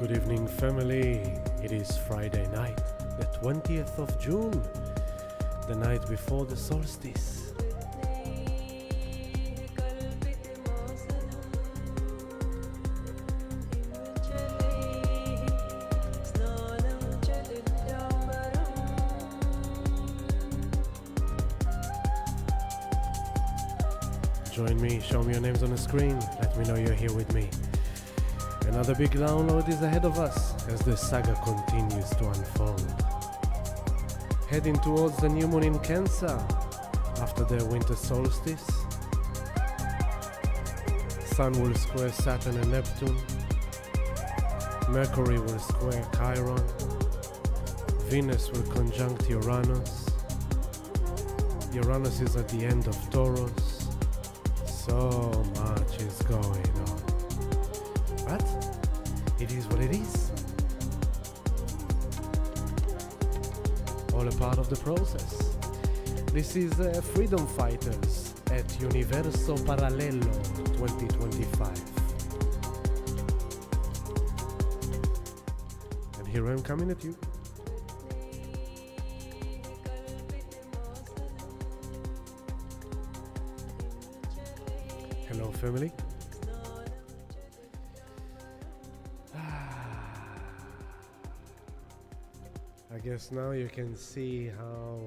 Good evening, family. It is Friday night, the 20th of June, the night before the solstice. Join me, show me your names on the screen, let me know you're here with me. Another big download is ahead of us as the saga continues to unfold. Heading towards the new moon in Cancer after the winter solstice. Sun will square Saturn and Neptune. Mercury will square Chiron. Venus will conjunct Uranus. Uranus is at the end of Taurus. So much is going on. But it is what it is. All a part of the process. This is Freedom Fighters at Universo Parallelo 2025. And here I'm coming at you. Hello, family. I guess now you can see how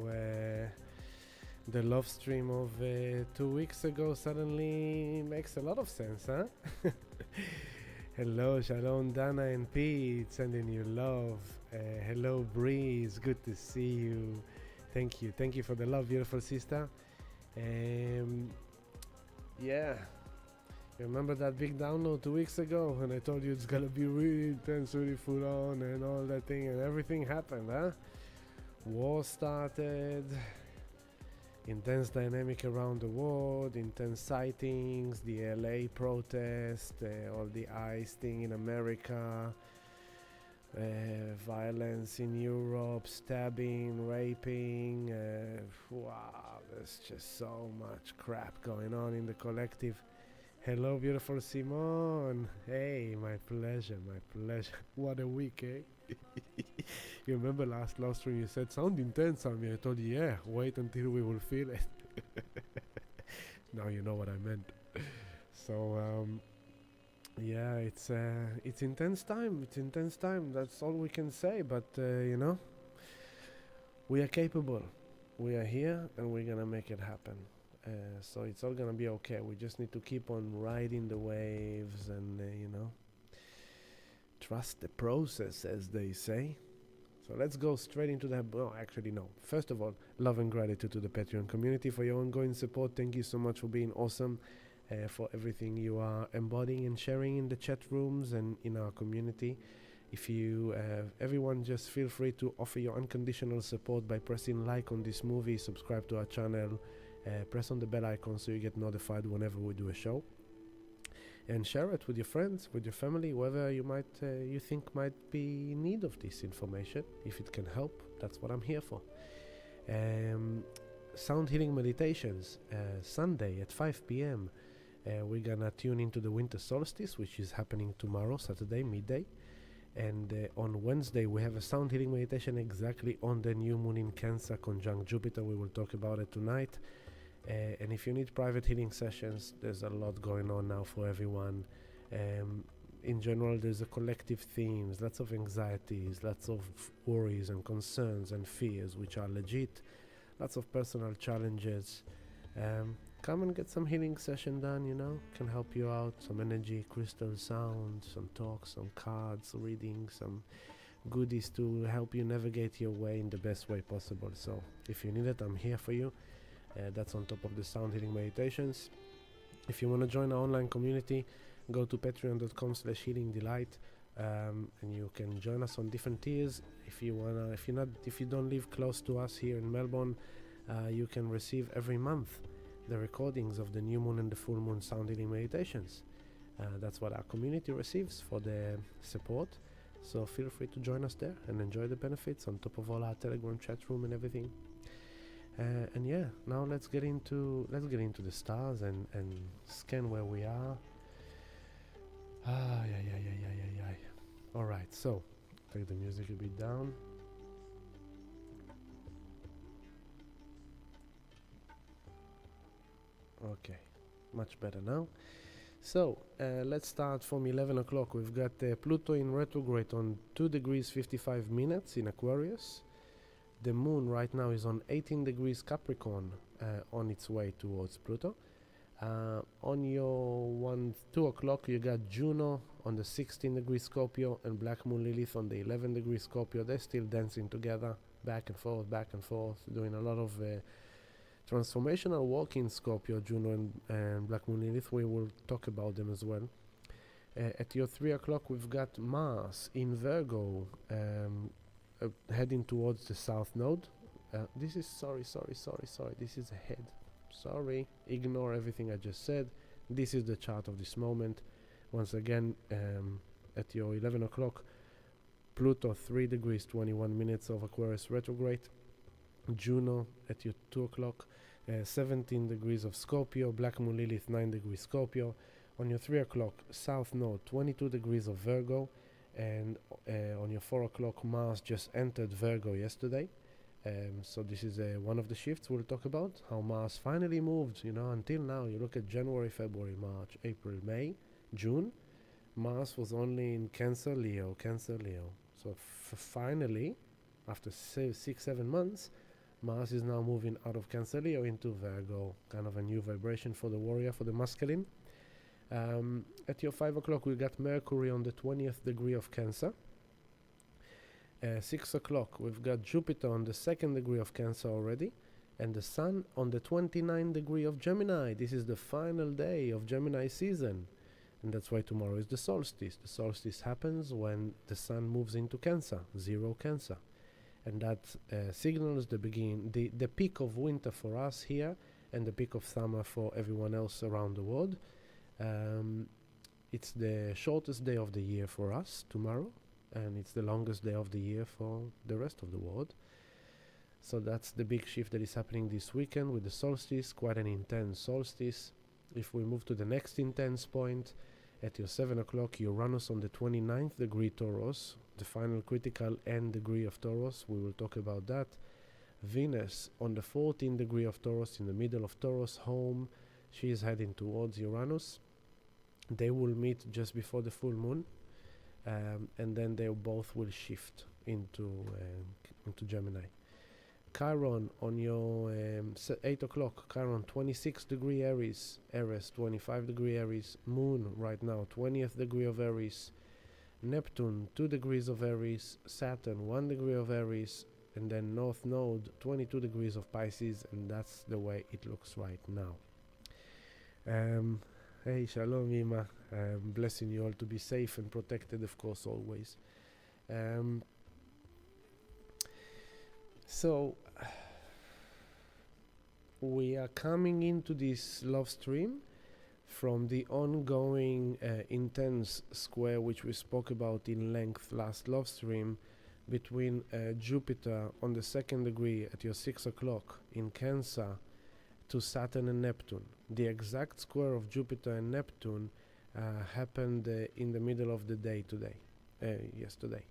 the love stream of 2 weeks ago suddenly makes a lot of sense, huh? Hello, Shalom, Dana and Pete, sending you love. Hello, Breeze, good to see you. Thank you for the love, beautiful sister. Yeah. You remember that big download 2 weeks ago when I told you it's gonna be really intense, really full on and all that thing, and everything happened, huh? War started, intense dynamic around the world, intense sightings, the LA protest, all the ICE thing in America, violence in Europe, stabbing, raping, wow, there's just so much crap going on in the collective. Hello, beautiful Simone. Hey, my pleasure. What a week, eh? You remember last stream you said, sound intense on me. I told you, yeah, wait until we will feel it. Now you know what I meant. So, yeah, it's intense time. It's intense time. That's all we can say. But, you know, we are capable. We are here and we're going to make it happen. So it's all gonna be okay. We just need to keep on riding the waves and, you know, trust the process, as they say. So let's go straight into that. Well, actually, no. First of all, love and gratitude to the Patreon community for your ongoing support. Thank you so much for being awesome, for everything you are embodying and sharing in the chat rooms and in our community. If you, everyone, just feel free to offer your unconditional support by pressing like on this movie, subscribe to our channel, press on the bell icon so you get notified whenever we do a show, and share it with your friends, with your family, whoever you might you think might be in need of this information. If it can help, that's what I'm here for. Sound healing meditations, Sunday at 5 p.m. We're gonna tune into the winter solstice, which is happening tomorrow, Saturday midday, and on Wednesday we have a sound healing meditation exactly on the new moon in Cancer conjunct Jupiter. We will talk about it tonight. And if you need private healing sessions, there's a lot going on now for everyone. In general, there's a collective themes, lots of anxieties, lots of worries and concerns and fears, which are legit, lots of personal challenges. Come and get some healing session done, you know, can help you out, some energy, crystal sound, some talks, some cards, reading, some goodies to help you navigate your way in the best way possible. So if you need it, I'm here for you. That's on top of the sound healing meditations. If you want to join our online community, go to patreon.com/healingdelight, and you can join us on different tiers. If you don't live close to us here in Melbourne, you can receive every month the recordings of the new moon and the full moon sound healing meditations. That's what our community receives for the support. So feel free to join us there and enjoy the benefits on top of all our Telegram chat room and everything. And yeah, now let's get into the stars and scan where we are. All right, So, take the music a bit down. Okay, much better now. So, let's start from 11 o'clock. We've got Pluto in retrograde on 2 degrees 55 minutes in Aquarius. The moon right now is on 18 degrees Capricorn, on its way towards Pluto. On your 2 o'clock you got Juno on the 16 degree Scorpio and Black Moon Lilith on the 11 degree Scorpio. They're still dancing together, back and forth, doing a lot of transformational work in Scorpio, Juno and Black Moon Lilith. We will talk about them as well. At your 3 o'clock we've got Mars in Virgo, heading towards the south node. This is sorry, this is ahead. Sorry, ignore everything I just said. This is the chart of this moment. Once again, at your 11 o'clock, Pluto 3 degrees 21 minutes of Aquarius retrograde. Juno at your 2 o'clock, 17 degrees of Scorpio. Black Moon Lilith 9 degrees Scorpio. On your 3 o'clock, south node 22 degrees of Virgo. And on your 4 o'clock, Mars just entered Virgo yesterday. So this is one of the shifts we'll talk about, how Mars finally moved. Until now, you look at January, February, March, April, May, June, Mars was only in Cancer, Leo. So finally, after 6-7 months, Mars is now moving out of Cancer, Leo into Virgo, kind of a new vibration for the warrior, for the masculine. At your 5 o'clock, we got Mercury on the 20th degree of Cancer. 6 o'clock, we've got Jupiter on the 2nd degree of Cancer already, and the Sun on the 29th degree of Gemini. This is the final day of Gemini season, and that's why tomorrow is the solstice. The solstice happens when the Sun moves into Cancer, 0 Cancer, and that signals the peak of winter for us here, and the peak of summer for everyone else around the world. It's the shortest day of the year for us tomorrow, and it's the longest day of the year for the rest of the world. So that's the big shift that is happening this weekend with the solstice, quite an intense solstice. If we move to the next intense point, at your 7 o'clock, Uranus on the 29th degree Taurus, the final critical end degree of Taurus. We will talk about that. Venus on the 14th degree of Taurus, in the middle of Taurus, home. She is heading towards Uranus. They will meet just before the full moon. And then they both will shift into Gemini. Chiron on your 8 o'clock, Chiron 26 degree Aries, 25 degree Aries, Moon right now 20th degree of Aries, Neptune 2 degrees of Aries, Saturn 1 degree of Aries, and then North Node 22 degrees of Pisces, and that's the way it looks right now. Hey, Shalom, Ima. Blessing you all to be safe and protected, of course, always. So, we are coming into this love stream from the ongoing intense square, which we spoke about in length last love stream, between Jupiter on the 2nd degree at your 6 o'clock in Cancer to Saturn and Neptune. The exact square of Jupiter and Neptune happened in the middle of the day yesterday.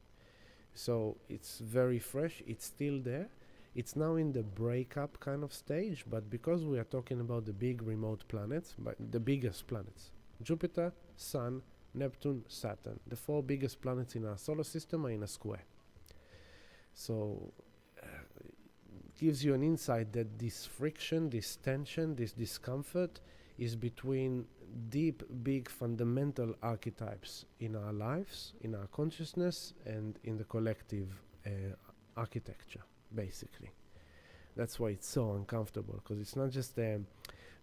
So it's very fresh, it's still there. It's now in the breakup kind of stage, but because we are talking about the big remote planets, but the biggest planets, Jupiter, Sun, Neptune, Saturn, the 4 biggest planets in our solar system are in a square. So gives you an insight that this friction, this tension, this discomfort is between deep, big, fundamental archetypes in our lives, in our consciousness, and in the collective architecture, basically. That's why it's so uncomfortable, because it's not just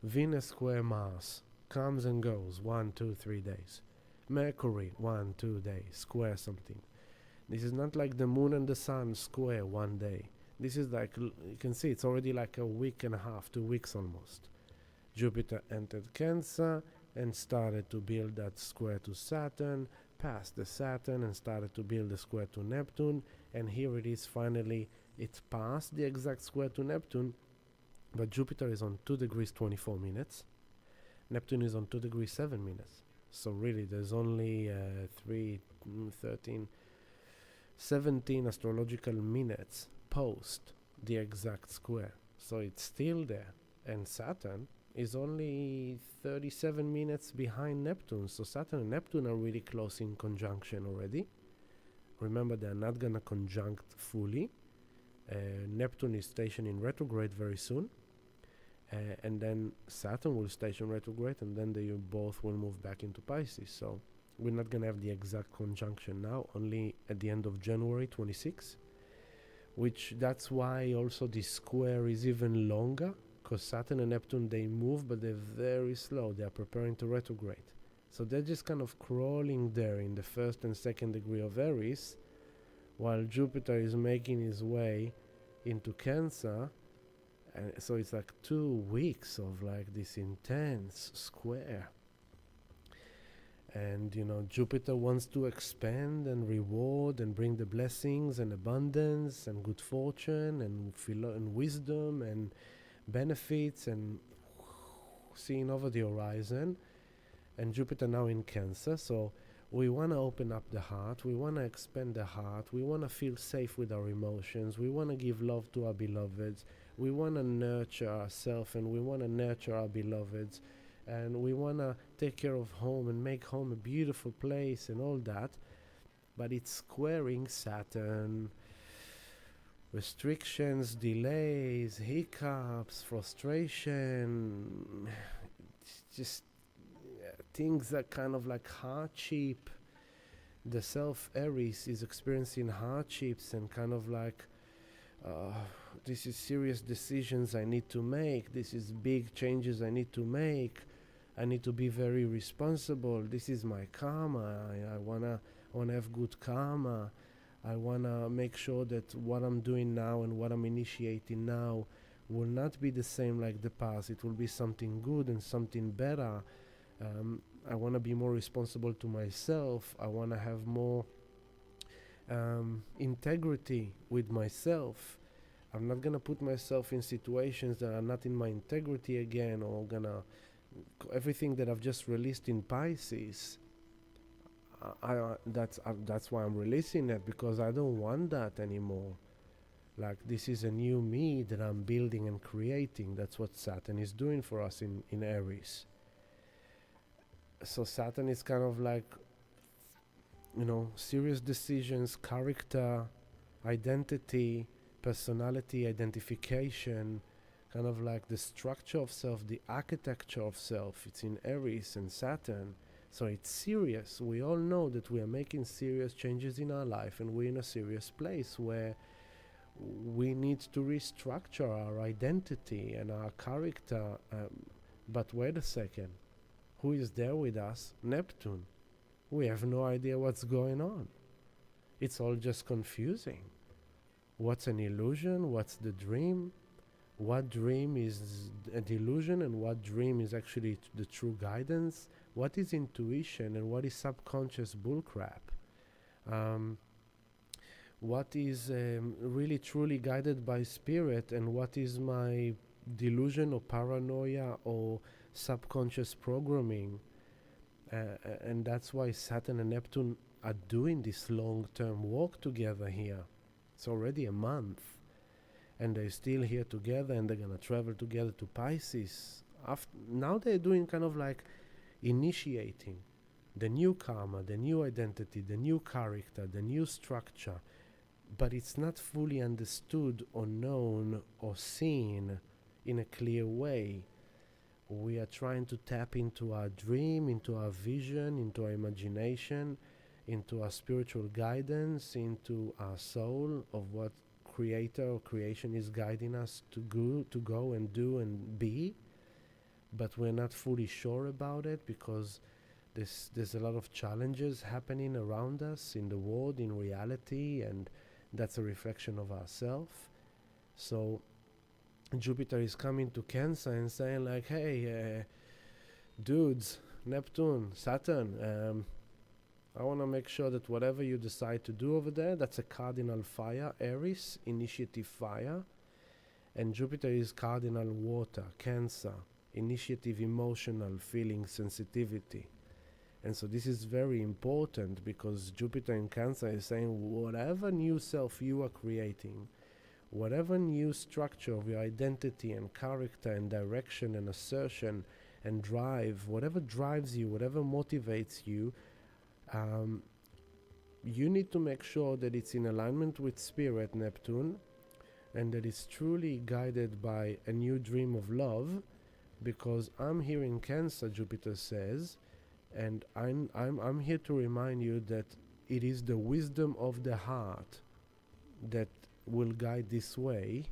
Venus square Mars, comes and goes, 1, 2, 3 days. Mercury, 1, 2 days, square something. This is not like the moon and the sun square 1 day. This is like, you can see it's already like a week and a half, 2 weeks almost. Jupiter entered Cancer and started to build that square to Saturn, passed the Saturn and started to build the square to Neptune, and here it is finally, it's past the exact square to Neptune, but Jupiter is on 2 degrees 24 minutes, Neptune is on 2 degrees 7 minutes. So really there's only 13, 17 astrological minutes post the exact square. So it's still there. And Saturn is only 37 minutes behind Neptune. So Saturn and Neptune are really close in conjunction already. Remember, they're not going to conjunct fully. Neptune is stationed in retrograde very soon. And then Saturn will station retrograde, and then they both will move back into Pisces. So we're not going to have the exact conjunction now, only at the end of January 26, which that's why also the square is even longer, because Saturn and Neptune, they move, but they're very slow. They are preparing to retrograde. So they're just kind of crawling there in the first and second degree of Aries, while Jupiter is making his way into Cancer. And so it's like 2 weeks of like this intense square. And you know, Jupiter wants to expand and reward and bring the blessings and abundance and good fortune and wisdom and benefits and seeing over the horizon. And Jupiter now in Cancer, so we want to open up the heart, we want to expand the heart, we want to feel safe with our emotions, we want to give love to our beloveds, we want to nurture ourselves and we want to nurture our beloveds, and we want to take care of home and make home a beautiful place and all that. But it's squaring Saturn. Restrictions, delays, hiccups, frustration, just things that kind of like hardship. The self-Aries is experiencing hardships and kind of like, this is serious decisions I need to make. This is big changes I need to make. I need to be very responsible. This is my karma. I wanna have good karma. I wanna make sure that what I'm doing now and what I'm initiating now will not be the same like the past. It will be something good and something better. I want to be more responsible to myself. I want to have more integrity with myself. I'm not going to put myself in situations that are not in my integrity again, or everything that I've just released in Pisces. That's why I'm releasing it, because I don't want that anymore. Like, this is a new me that I'm building and creating. That's what Saturn is doing for us in Aries. So Saturn is kind of like, you know, serious decisions, character, identity, personality, identification, kind of like the structure of self, the architecture of self. It's in Aries and Saturn. So it's serious. We all know that we are making serious changes in our life, and we're in a serious place where we need to restructure our identity and our character. But wait a second. Who is there with us? Neptune. We have no idea what's going on. It's all just confusing. What's an illusion? What's the dream? What dream is a delusion and what dream is actually the true guidance? What is intuition and what is subconscious bullcrap? What is really truly guided by spirit, and what is my delusion or paranoia or subconscious programming? And that's why Saturn and Neptune are doing this long-term walk together here. It's already a month, and they're still here together, and they're gonna travel together to Pisces. Now they're doing kind of like initiating the new karma, the new identity, the new character, the new structure, but it's not fully understood or known or seen in a clear way. We are trying to tap into our dream, into our vision, into our imagination, into our spiritual guidance, into our soul of what creator or creation is guiding us to go and do and be. But we're not fully sure about it, because there's a lot of challenges happening around us in the world, in reality, and that's a reflection of ourselves. So Jupiter is coming to Cancer and saying like, hey, dudes, Neptune, Saturn, I want to make sure that whatever you decide to do over there, that's a cardinal fire, Aries, initiative fire, and Jupiter is cardinal water, Cancer, initiative, emotional, feeling, sensitivity. And so this is very important, because Jupiter in Cancer is saying whatever new self you are creating, whatever new structure of your identity and character and direction and assertion and drive, whatever drives you, whatever motivates you, you need to make sure that it's in alignment with Spirit, Neptune, and that it's truly guided by a new dream of love, because I'm here in Cancer, Jupiter says, and I'm here to remind you that it is the wisdom of the heart that will guide this way,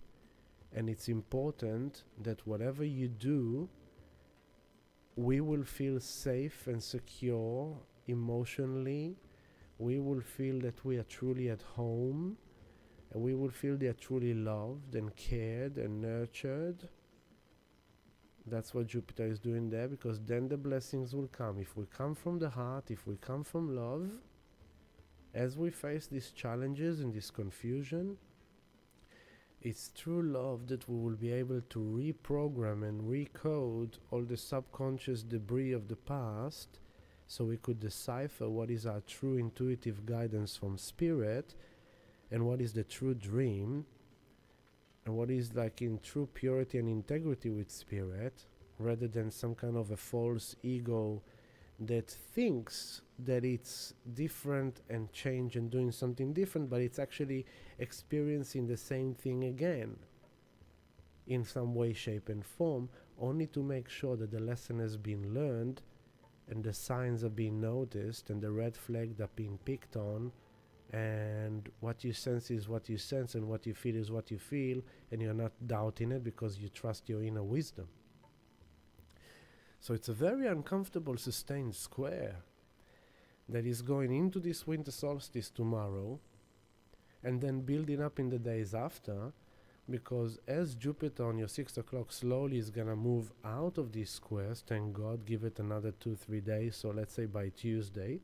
and it's important that whatever you do, we will feel safe and secure emotionally. We will feel that we are truly at home, and we will feel they are truly loved and cared and nurtured. That's what Jupiter is doing there, because then the blessings will come. If we come from the heart, if we come from love, as we face these challenges and this confusion, it's through love that we will be able to reprogram and recode all the subconscious debris of the past, so we could decipher what is our true intuitive guidance from Spirit, and what is the true dream, and what is like in true purity and integrity with Spirit, rather than some kind of a false ego that thinks that it's different and change and doing something different, but it's actually experiencing the same thing again in some way, shape and form, only to make sure that the lesson has been learned and the signs are being noticed and the red flags are being picked on, and what you sense is what you sense, and what you feel is what you feel, and you're not doubting it because you trust your inner wisdom. So it's a very uncomfortable sustained square that is going into this winter solstice tomorrow, and then building up in the days after, because as Jupiter on your 6 o'clock slowly is gonna move out of these squares, thank God, give it another 2-3 days, so let's say by Tuesday,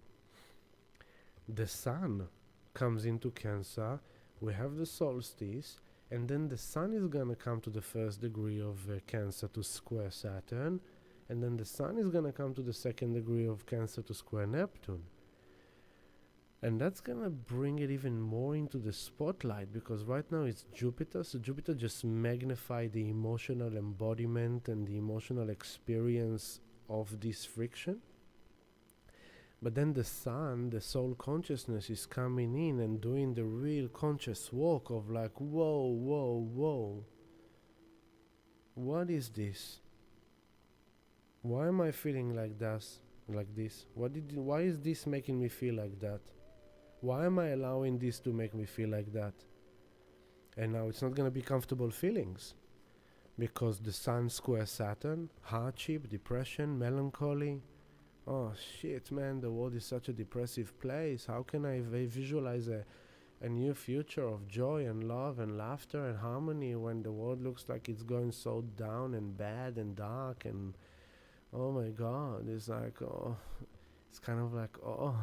the Sun comes into Cancer, we have the solstice, and then the Sun is gonna come to the first degree of Cancer to square Saturn, and then the Sun is gonna come to the second degree of Cancer to square Neptune. And that's gonna bring it even more into the spotlight, because right now it's Jupiter, so Jupiter just magnifies the emotional embodiment and the emotional experience of this friction. But then the Sun, the soul consciousness, is coming in and doing the real conscious walk of like, whoa, whoa, whoa. What is this? Why am I feeling like this? Why is this making me feel like that? Why am I allowing this to make me feel like that? And now it's not going to be comfortable feelings, because the Sun square Saturn, hardship, depression, melancholy. Oh shit, man, the world is such a depressive place. How can I visualize a new future of joy and love and laughter and harmony when the world looks like it's going so down and bad and dark, and oh my God, it's like, oh, it's kind of like, oh.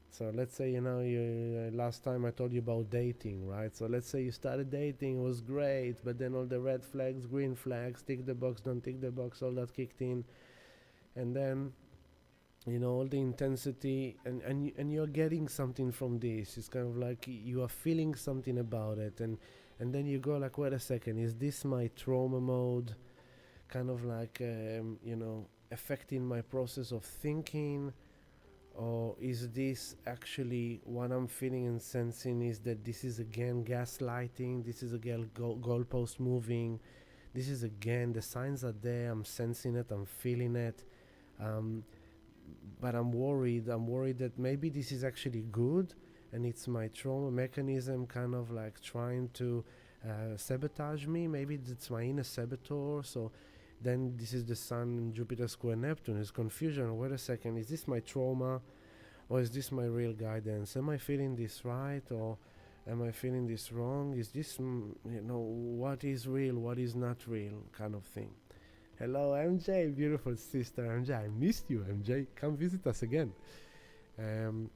So let's say, you last time I told you about dating, right? So let's say you started dating, it was great, but then all the red flags, green flags, tick the box, don't tick the box, all that kicked in. And then, all the intensity, and you're getting something from this. It's kind of like you are feeling something about it, and then you go like, wait a second, is this my trauma mode? Kind of like, affecting my process of thinking? Or is this actually what I'm feeling and sensing is that this is again gaslighting, this is again goalpost moving, this is again, the signs are there, I'm sensing it, I'm feeling it. But I'm worried that maybe this is actually good, and it's my trauma mechanism kind of like trying to sabotage me. Maybe it's my inner saboteur. So then this is the Sun, Jupiter square Neptune. It's confusion. Wait a second, is this my trauma, or is this my real guidance? Am I feeling this right, or am I feeling this wrong? Is this, what is real, what is not real, kind of thing. Hello, MJ, beautiful sister MJ. I missed you, MJ. Come visit us again. And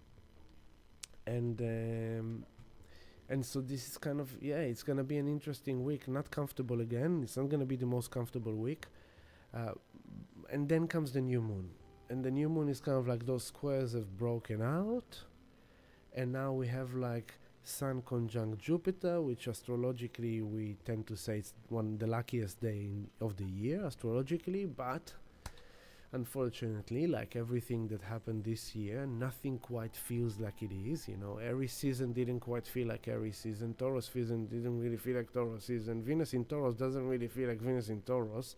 so this is kind of, it's going to be an interesting week. Not comfortable again. It's not going to be the most comfortable week. And then comes the new moon. and the new moon is kind of like those squares have broken out, and now we have like Sun conjunct Jupiter, which astrologically we tend to say it's the luckiest day of the year astrologically, but unfortunately, like everything that happened this year, nothing quite feels like it is. Aries season didn't quite feel like Aries season. Taurus season didn't really feel like Taurus season. Venus in Taurus doesn't really feel like Venus in Taurus.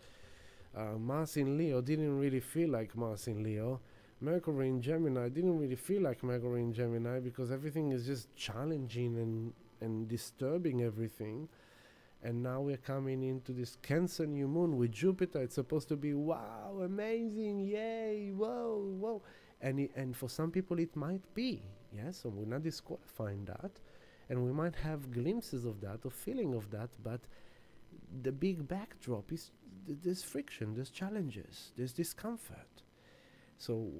Mars in Leo didn't really feel like Mars in Leo. Mercury in Gemini didn't really feel like Mercury in Gemini, because everything is just challenging and disturbing everything. And now we're coming into this Cancer new moon with Jupiter. It's supposed to be, wow, amazing, yay, whoa. And for some people it might be, yes, so we're not disqualifying that. And we might have glimpses of that, or feeling of that, but the big backdrop is there's friction, there's challenges, there's discomfort. So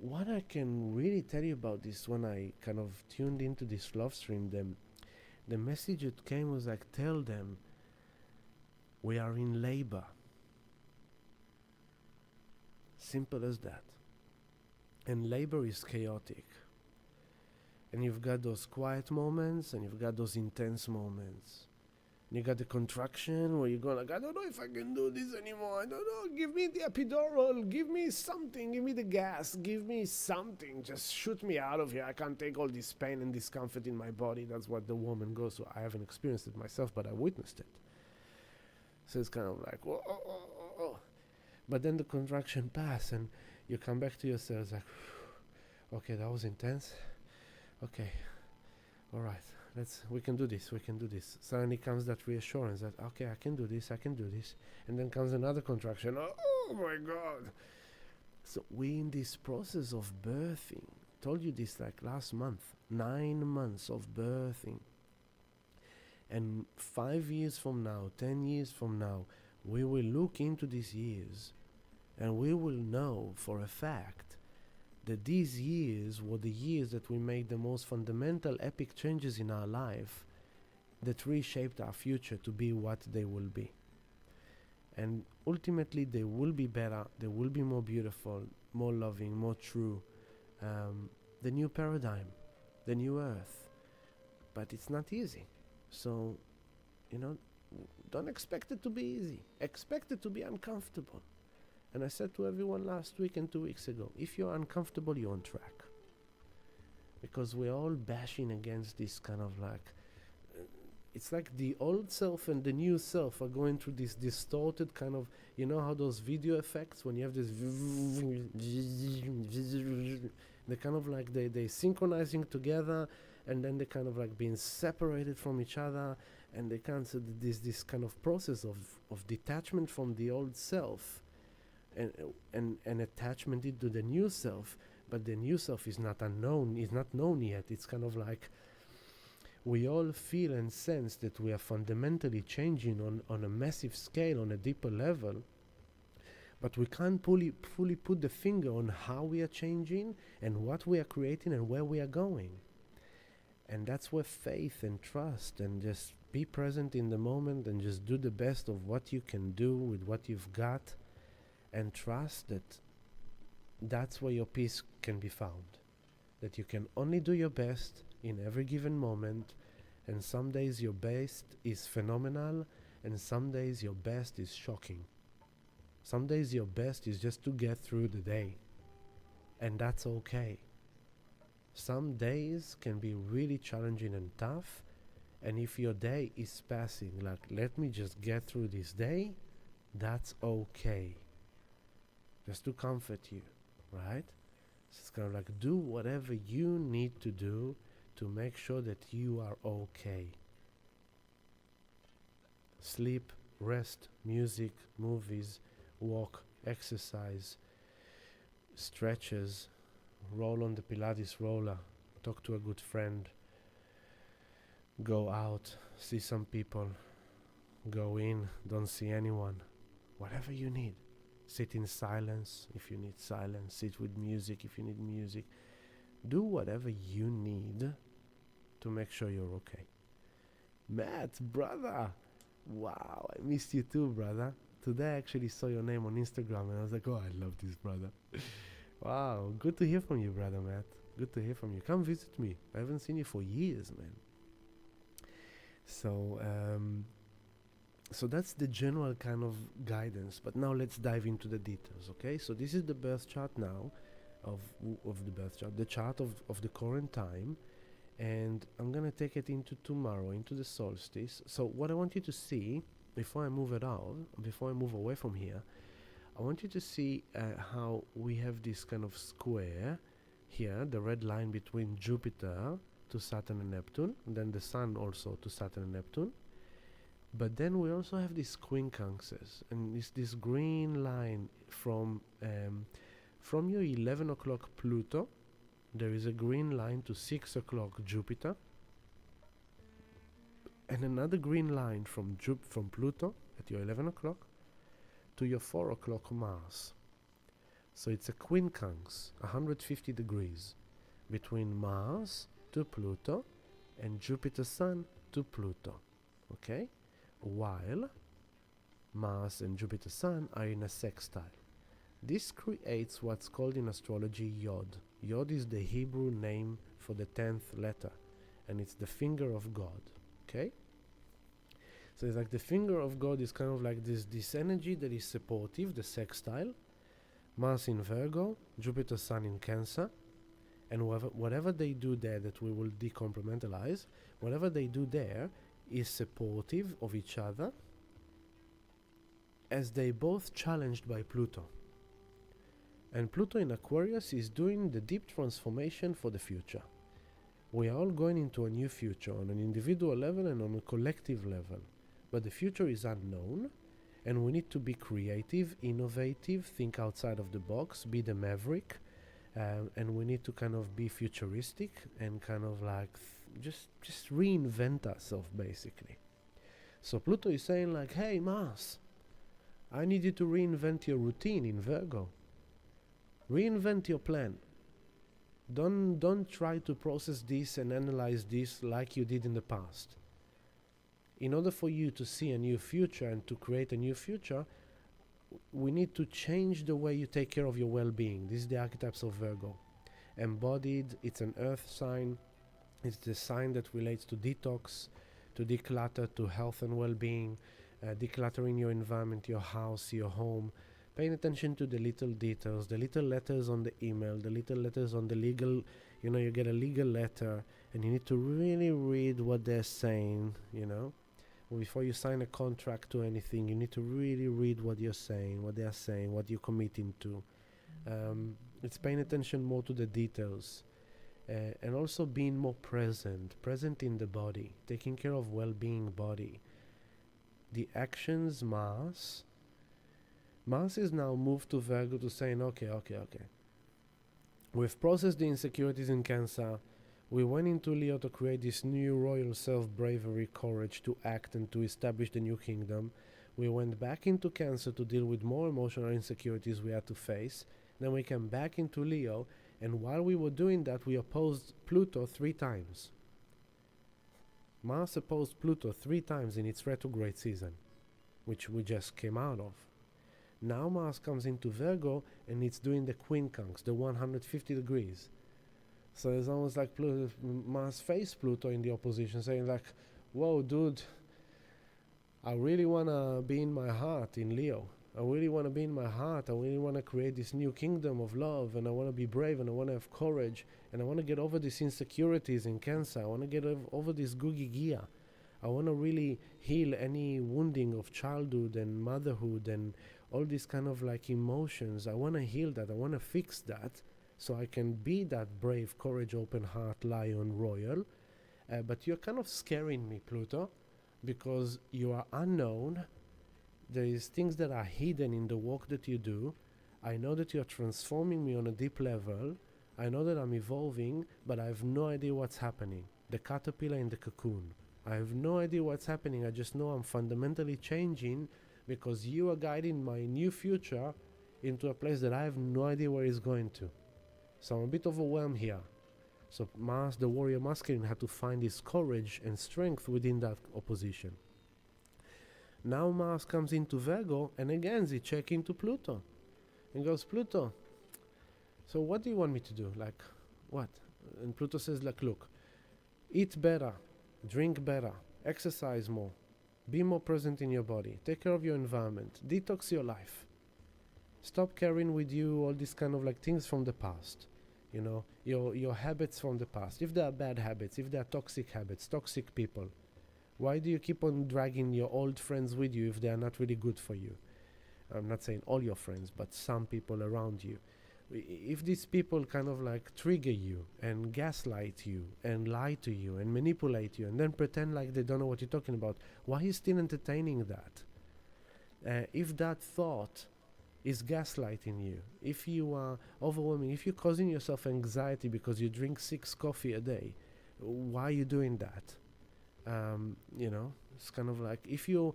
what I can really tell you about this, when I kind of tuned into this love stream, the message that came was like, tell them we are in labor. Simple as that. And labor is chaotic. And you've got those quiet moments, and you've got those intense moments. You got the contraction where you go like, I don't know if I can do this anymore. I don't know. Give me the epidural. Give me something. Give me the gas. Give me something. Just shoot me out of here. I can't take all this pain and discomfort in my body. That's what the woman goes through. I haven't experienced it myself, but I witnessed it. So it's kind of like, whoa, oh. But then the contraction passes, and you come back to yourself like, okay, that was intense. Okay, all right. We can do this. Suddenly comes that reassurance that, okay, I can do this. And then comes another contraction. Oh my God. So we in this process of birthing, told you this like last month, 9 months of birthing. And 5 years from now, 10 years from now, we will look into these years and we will know for a fact that these years were the years that we made the most fundamental epic changes in our life that reshaped our future to be what they will be. And ultimately they will be better, they will be more beautiful, more loving, more true. The new paradigm, the new earth. But it's not easy. So, don't expect it to be easy. Expect it to be uncomfortable. And I said to everyone last week and 2 weeks ago, if you're uncomfortable, you're on track. Because we're all bashing against this kind of like, it's like the old self and the new self are going through this distorted kind of, you know how those video effects, when you have this, they're kind of like they synchronizing together, and then they're kind of like being separated from each other, and they can't, so this kind of process of detachment from the old self. And attachment into the new self, but the new self is not unknown, is not known yet. It's kind of like we all feel and sense that we are fundamentally changing on a massive scale, on a deeper level, but we can't fully put the finger on how we are changing and what we are creating and where we are going. And that's where faith and trust and just be present in the moment and just do the best of what you can do with what you've got. And trust that that's where your peace can be found. That you can only do your best in every given moment, and some days your best is phenomenal, and some days your best is shocking. Some days your best is just to get through the day, and that's okay. Some days can be really challenging and tough, and if your day is passing like, let me just get through this day, that's okay. Just to comfort you, right? So it's kind of like, do whatever you need to do to make sure that you are okay. Sleep, rest, music, movies, walk, exercise, stretches, roll on the Pilates roller, talk to a good friend, go out, see some people, go in, don't see anyone, whatever you need. Sit in silence if you need silence. Sit with music if you need music. Do whatever you need to make sure you're okay. Matt, brother. Wow, I missed you too, brother. Today I actually saw your name on Instagram and I was like, oh, I love this brother. Wow, good to hear from you, brother Matt. Good to hear from you. Come visit me. I haven't seen you for years, man. So, so that's the general kind of guidance. But now let's dive into the details, okay? So this is the birth chart now, of the birth chart, the chart of the current time, and I'm gonna take it into tomorrow, into the solstice. So what I want you to see before I move it out, before I move away from here, I want you to see how we have this kind of square here, the red line between Jupiter to Saturn and Neptune, and then the Sun also to Saturn and Neptune. But then we also have these quincunxes, and it's this green line from your 11 o'clock Pluto. There is a green line to 6 o'clock Jupiter, and another green line from Pluto at your 11 o'clock to your 4 o'clock Mars. So it's a quincunx, 150 degrees, between Mars to Pluto and Jupiter-Sun to Pluto, okay? While Mars and Jupiter-Sun are in a sextile. This creates what's called in astrology Yod. Yod is the Hebrew name for the 10th letter, and it's the finger of God, okay? So it's like the finger of God is kind of like this energy that is supportive, the sextile. Mars in Virgo, Jupiter-Sun in Cancer, and whatever they do there that we will decompartmentalize, whatever they do there is supportive of each other, as they both challenged by Pluto. And Pluto in Aquarius is doing the deep transformation for the future. We are all going into a new future on an individual level and on a collective level. But the future is unknown, and we need to be creative, innovative, think outside of the box, be the maverick, and we need to kind of be futuristic and kind of like just reinvent ourselves, basically. So Pluto is saying like, hey Mars, I need you to reinvent your routine in Virgo. Reinvent your plan. Don't try to process this and analyze this like you did in the past. In order for you to see a new future and to create a new future, we need to change the way you take care of your well-being. This is the archetypes of Virgo. Embodied, it's an earth sign. It's the sign that relates to detox, to declutter, to health and well-being, decluttering your environment, your house, your home, paying attention to the little details, the little letters on the email, the little letters on the legal, you get a legal letter and you need to really read what they're saying, Before you sign a contract to anything, you need to really read what you're saying, what they're saying, what you're committing to. It's paying attention more to the details. And also being more present in the body, taking care of well-being body. The actions, Mars is now moved to Virgo to saying, okay. We've processed the insecurities in Cancer. We went into Leo to create this new royal self-bravery, courage to act and to establish the new kingdom. We went back into Cancer to deal with more emotional insecurities we had to face. Then we came back into Leo, and while we were doing that, we opposed Pluto 3 times. Mars opposed Pluto 3 times in its retrograde season, which we just came out of. Now Mars comes into Virgo, and it's doing the quincunx, the 150 degrees. So it's almost like Mars faced Pluto in the opposition, saying like, whoa, dude, I really want to be in my heart in Leo. I really want to be in my heart. I really want to create this new kingdom of love, and I want to be brave, and I want to have courage, and I want to get over these insecurities in Cancer. I want to get over this googie gear. I want to really heal any wounding of childhood and motherhood and all these kind of like emotions. I want to heal that. I want to fix that. So I can be that brave, courage, open heart, lion, royal. But you're kind of scaring me, Pluto, because you are unknown. There is things that are hidden in the work that you do. I know that you're transforming me on a deep level. I know that I'm evolving, but I have no idea what's happening. The caterpillar in the cocoon. I have no idea what's happening. I just know I'm fundamentally changing because you are guiding my new future into a place that I have no idea where it's going to. So I'm a bit overwhelmed here. So Mars, the warrior masculine, had to find his courage and strength within that opposition. Now Mars comes into Virgo, and again he checks into Pluto. And goes, Pluto, So what do you want me to do? Like, what? And Pluto says, like, look, eat better, drink better, exercise more, be more present in your body, take care of your environment, detox your life. Stop carrying with you all these kind of like things from the past. You know, your habits from the past. If they are bad habits, if they are toxic habits, toxic people, why do you keep on dragging your old friends with you if they are not really good for you? I'm not saying all your friends, but some people around you. If these people kind of like trigger you and gaslight you and lie to you and manipulate you and then pretend like they don't know what you're talking about, why are you still entertaining that? If that thought is gaslighting you, if you are overwhelming, if you're causing yourself anxiety because you drink 6 coffee a day, why are you doing that? You know, it's kind of like if you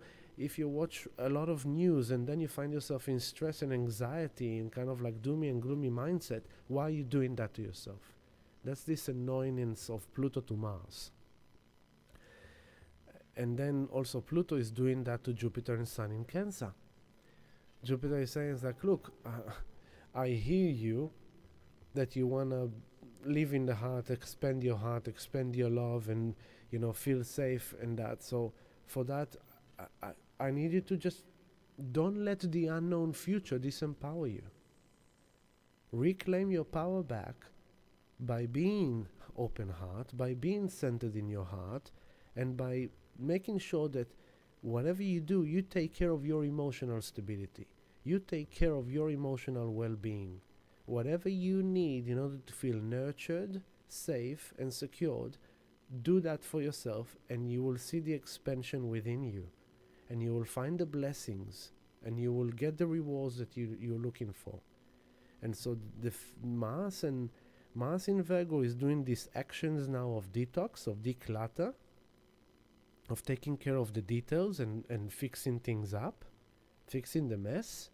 watch a lot of news and then you find yourself in stress and anxiety and kind of like doomy and gloomy mindset, why are you doing that to yourself? That's this annoyance of Pluto to Mars. And then also Pluto is doing that to Jupiter and Sun in Cancer. Jupiter is saying, like, look, I hear you, that you want to live in the heart, expand your love, and, you know, feel safe and that. So for that, I need you to just don't let the unknown future disempower you. Reclaim your power back by being open heart, by being centered in your heart, and by making sure that whatever you do, you take care of your emotional stability. You take care of your emotional well-being. Whatever you need in order to feel nurtured, safe, and secured, do that for yourself, and you will see the expansion within you. And you will find the blessings, and you will get the rewards that you're looking for. And so the Mars in Virgo is doing these actions now of detox, of declutter, of taking care of the details and fixing things up, fixing the mess.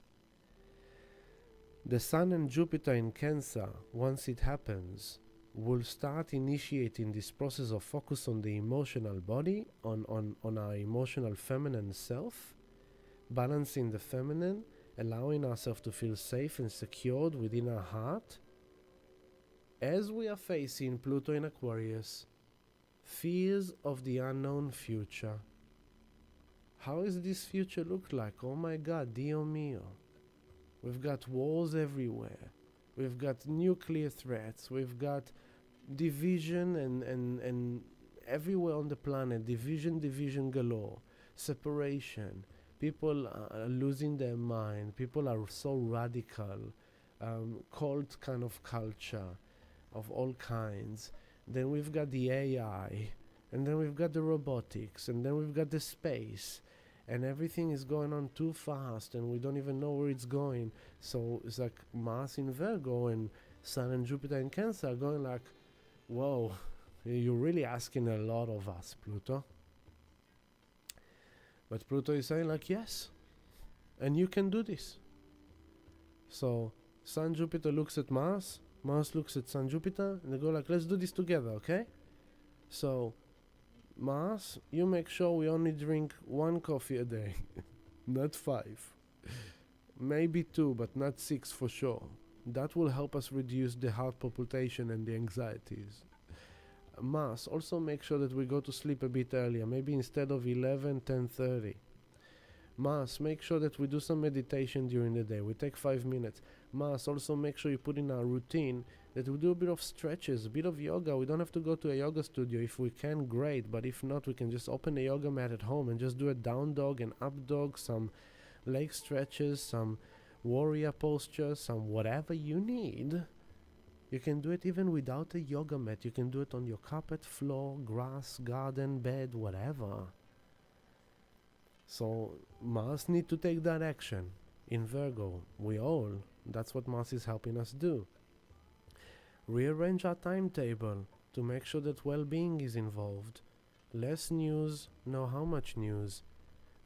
The Sun and Jupiter in Cancer, once it happens, will start initiating this process of focus on the emotional body, on our emotional feminine self, balancing the feminine, allowing ourselves to feel safe and secured within our heart, as we are facing Pluto in Aquarius, fears of the unknown future. How is this future look like? Oh my God, Dio mio. We've got wars everywhere. We've got nuclear threats. We've got division and everywhere on the planet. Division galore. Separation. People are losing their mind. People are so radical. Cult kind of culture of all kinds. Then we've got the AI. And then we've got the robotics. And then we've got the space. And everything is going on too fast, and we don't even know where it's going. So it's like Mars in Virgo and Sun and Jupiter in Cancer are going like, whoa, you're really asking a lot of us, Pluto. But Pluto is saying like, yes, and you can do this. So Sun Jupiter looks at Mars, Mars looks at Sun Jupiter, and they go like, let's do this together, okay? So Mars, you make sure we only drink 1 coffee a day, not 5. Maybe 2, but not 6 for sure. That will help us reduce the heart palpitation and the anxieties. Mars, also make sure that we go to sleep a bit earlier, maybe instead of 11, 10:30. Mars, make sure that we do some meditation during the day. We take 5 minutes. Mars, also make sure you put in our routine that we do a bit of stretches, a bit of yoga. We don't have to go to a yoga studio. If we can, great. But if not, we can just open a yoga mat at home and just do a down dog and up dog, some leg stretches, some warrior posture, some whatever you need. You can do it even without a yoga mat. You can do it on your carpet, floor, grass, garden, bed, whatever. So Mars need to take that action. In Virgo, we all. That's what Mars is helping us do. Rearrange our timetable to make sure that well-being is involved. Less news, know how much news.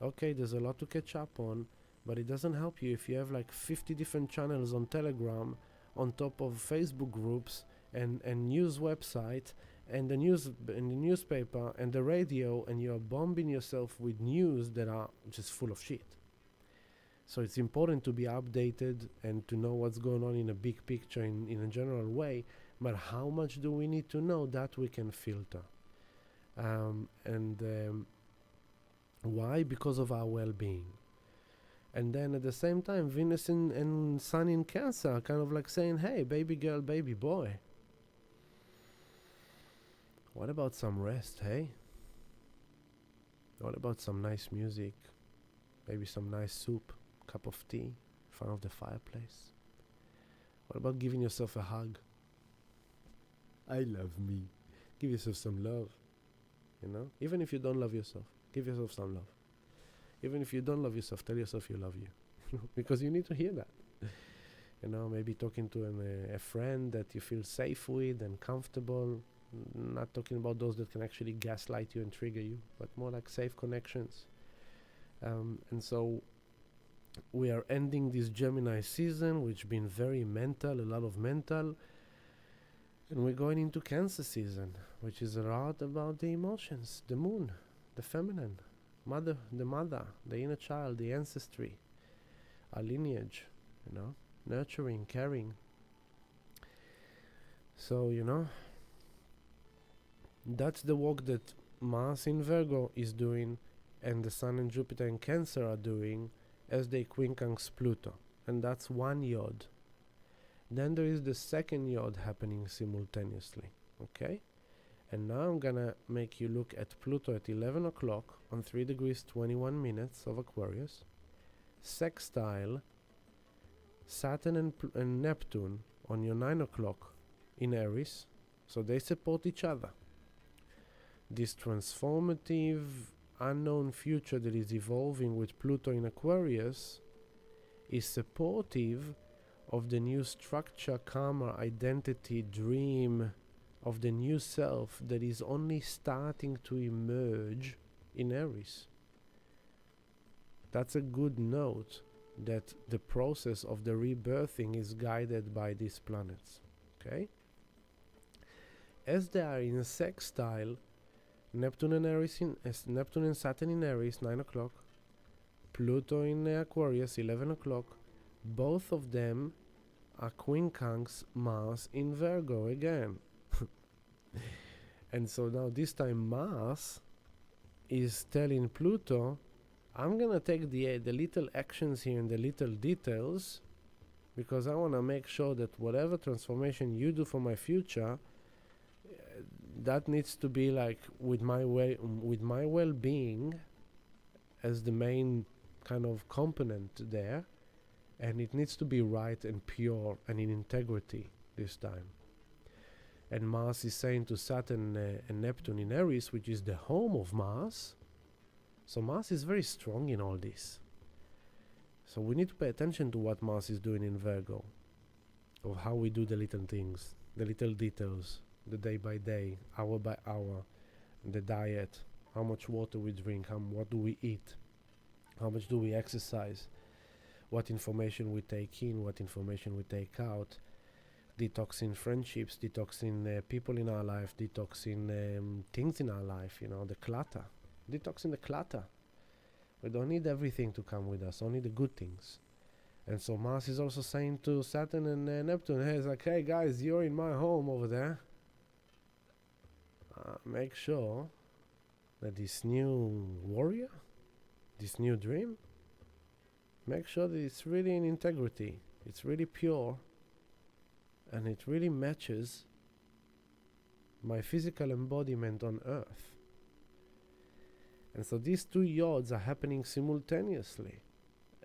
Okay, there's a lot to catch up on, but it doesn't help you if you have like 50 different channels on Telegram on top of Facebook groups and news website and the newspaper and the radio, and you're bombing yourself with news that are just full of shit. So it's important to be updated and to know what's going on in a big picture in a general way. But how much do we need to know? That we can filter. Why? Because of our well-being. And then at the same time, Venus and Sun in Cancer are kind of like saying, hey, baby girl, baby boy, what about some rest, hey? What about some nice music? Maybe some nice soup, cup of tea in front of the fireplace? What about giving yourself a hug? I love me. Give yourself some love. You know? Even if you don't love yourself, give yourself some love. Even if you don't love yourself, tell yourself you love you. Because you need to hear that. You know, maybe talking to a friend that you feel safe with and comfortable. Not talking about those that can actually gaslight you and trigger you, but more like safe connections. And so we are ending this Gemini season, which been very mental, a lot of mental. And we're going into Cancer season, which is a lot about the emotions, the moon, the feminine, the mother, the inner child, the ancestry, our lineage, you know, nurturing, caring. So, you know, that's the work that Mars in Virgo is doing and the Sun and Jupiter in Cancer are doing as they quincunx Pluto. And that's one yod. Then there is the second yod happening simultaneously. Okay? And now I'm gonna make you look at Pluto at 11 o'clock on 3 degrees 21 minutes of Aquarius. Sextile Saturn and Neptune on your 9 o'clock in Aries. So they support each other. This transformative, unknown future that is evolving with Pluto in Aquarius is supportive of the new structure, karma, identity, dream of the new self that is only starting to emerge in Aries. That's a good note that the process of the rebirthing is guided by these planets. Okay? As they are in a sextile, Neptune and Saturn in Aries, 9 o'clock. Pluto in Aquarius, 11 o'clock. Both of them are quincunx Mars in Virgo again. And so now this time Mars is telling Pluto, I'm gonna take the little actions here and the little details, because I want to make sure that whatever transformation you do for my future, that needs to be like with my well-being as the main kind of component there, and it needs to be right and pure and in integrity this time. And Mars is saying to Saturn and Neptune in Aries, which is the home of Mars. So Mars is very strong in all this. So we need to pay attention to what Mars is doing in Virgo, of how we do the little things, the little details, the day by day, hour by hour, the diet, how much water we drink, what do we eat, how much do we exercise, what information we take in, what information we take out, detoxing friendships, detoxing people in our life, detoxing things in our life, you know, the clutter, detoxing the clutter. We don't need everything to come with us, only the good things. And so Mars is also saying to Saturn and Neptune, hey, it's like, hey guys, you're in my home over there. Make sure that this new warrior, this new dream, make sure that it's really in integrity, it's really pure, and it really matches my physical embodiment on Earth. And so these two yods are happening simultaneously.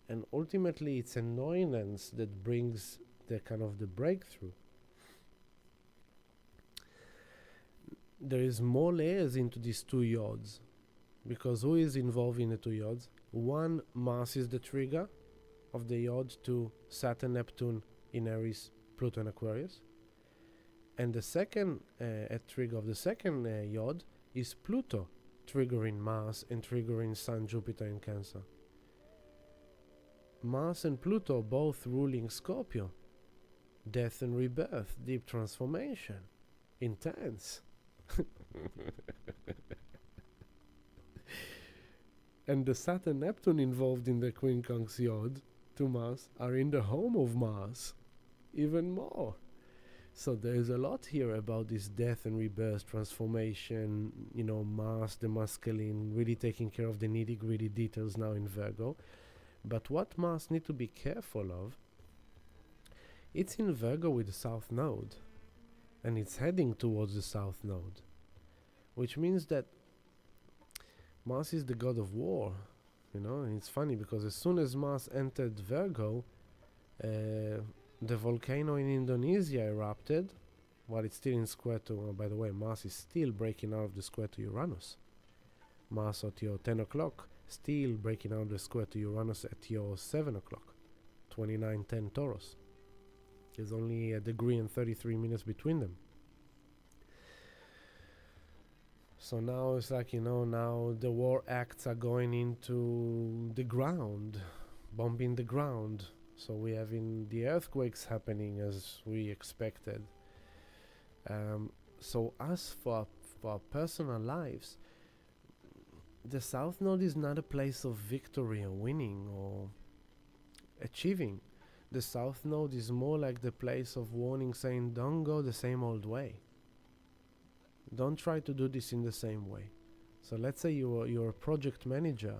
And ultimately it's annoyance that brings the kind of the breakthrough. There is more layers into these two yods, because who is involved in the two yods? One, Mars is the trigger of the yod to Saturn, Neptune in Aries, Pluto and Aquarius. And the second trigger of the second yod is Pluto, triggering Mars and triggering Sun, Jupiter in Cancer. Mars and Pluto both ruling Scorpio. Death and rebirth, deep transformation, intense. And the Saturn-Neptune involved in the quincunx yod to Mars are in the home of Mars, even more. So there is a lot here about this death and rebirth, transformation, Mars, the masculine, really taking care of the nitty-gritty details now in Virgo. But what Mars need to be careful of, it's in Virgo with the South Node, and it's heading towards the South Node, which means that Mars is the god of war, and it's funny because as soon as Mars entered Virgo, the volcano in Indonesia erupted, while it's still in square to, by the way, Mars is still breaking out of the square to Uranus. Mars at your 10 o'clock, still breaking out of the square to Uranus at your 7 o'clock, 29:10 Taurus. There's only a degree and 33 minutes between them. So now it's like, now the war acts are going into the ground, bombing the ground. So we have the earthquakes happening as we expected. So as for our personal lives, the South Node is not a place of victory or winning or achieving. The South Node is more like the place of warning, saying don't go the same old way. Don't try to do this in the same way. So let's say you're a project manager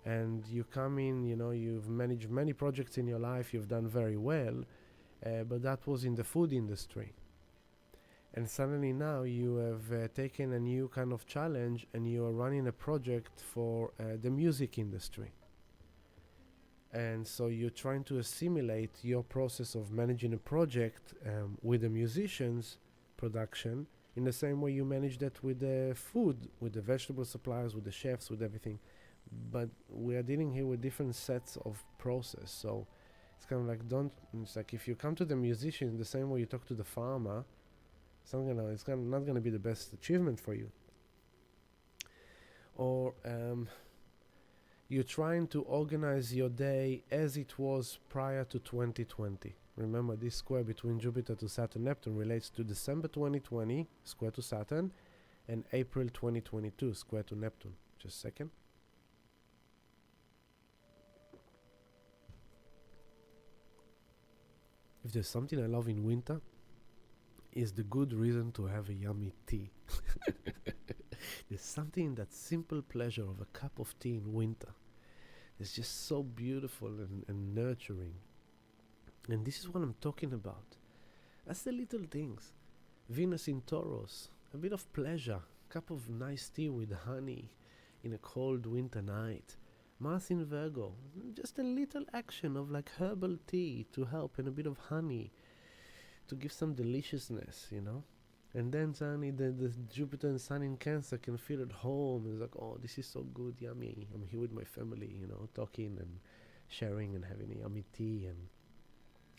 and you come in, you've managed many projects in your life, you've done very well, but that was in the food industry. And suddenly now you have taken a new kind of challenge and you are running a project for the music industry. And so you're trying to assimilate your process of managing a project with the musicians' production in the same way you manage that with the food, with the vegetable suppliers, with the chefs, with everything. But we are dealing here with different sets of process. So it's kind of like it's like if you come to the musician the same way you talk to the farmer, it's not going to be the best achievement for you. Or you're trying to organize your day as it was prior to 2020. Remember, this square between Jupiter to Saturn-Neptune relates to December 2020, square to Saturn, and April 2022, square to Neptune. Just a second. If there's something I love in winter, is the good reason to have a yummy tea. There's something in that simple pleasure of a cup of tea in winter. It's just so beautiful and nurturing. And this is what I'm talking about. That's the little things. Venus in Taurus, a bit of pleasure, cup of nice tea with honey in a cold winter night. Mars in Virgo, just a little action of like herbal tea to help and a bit of honey to give some deliciousness, And then suddenly the Jupiter and Sun in Cancer can feel at home. It's like, oh, this is so good, yummy. I'm here with my family, talking and sharing and having a yummy tea. And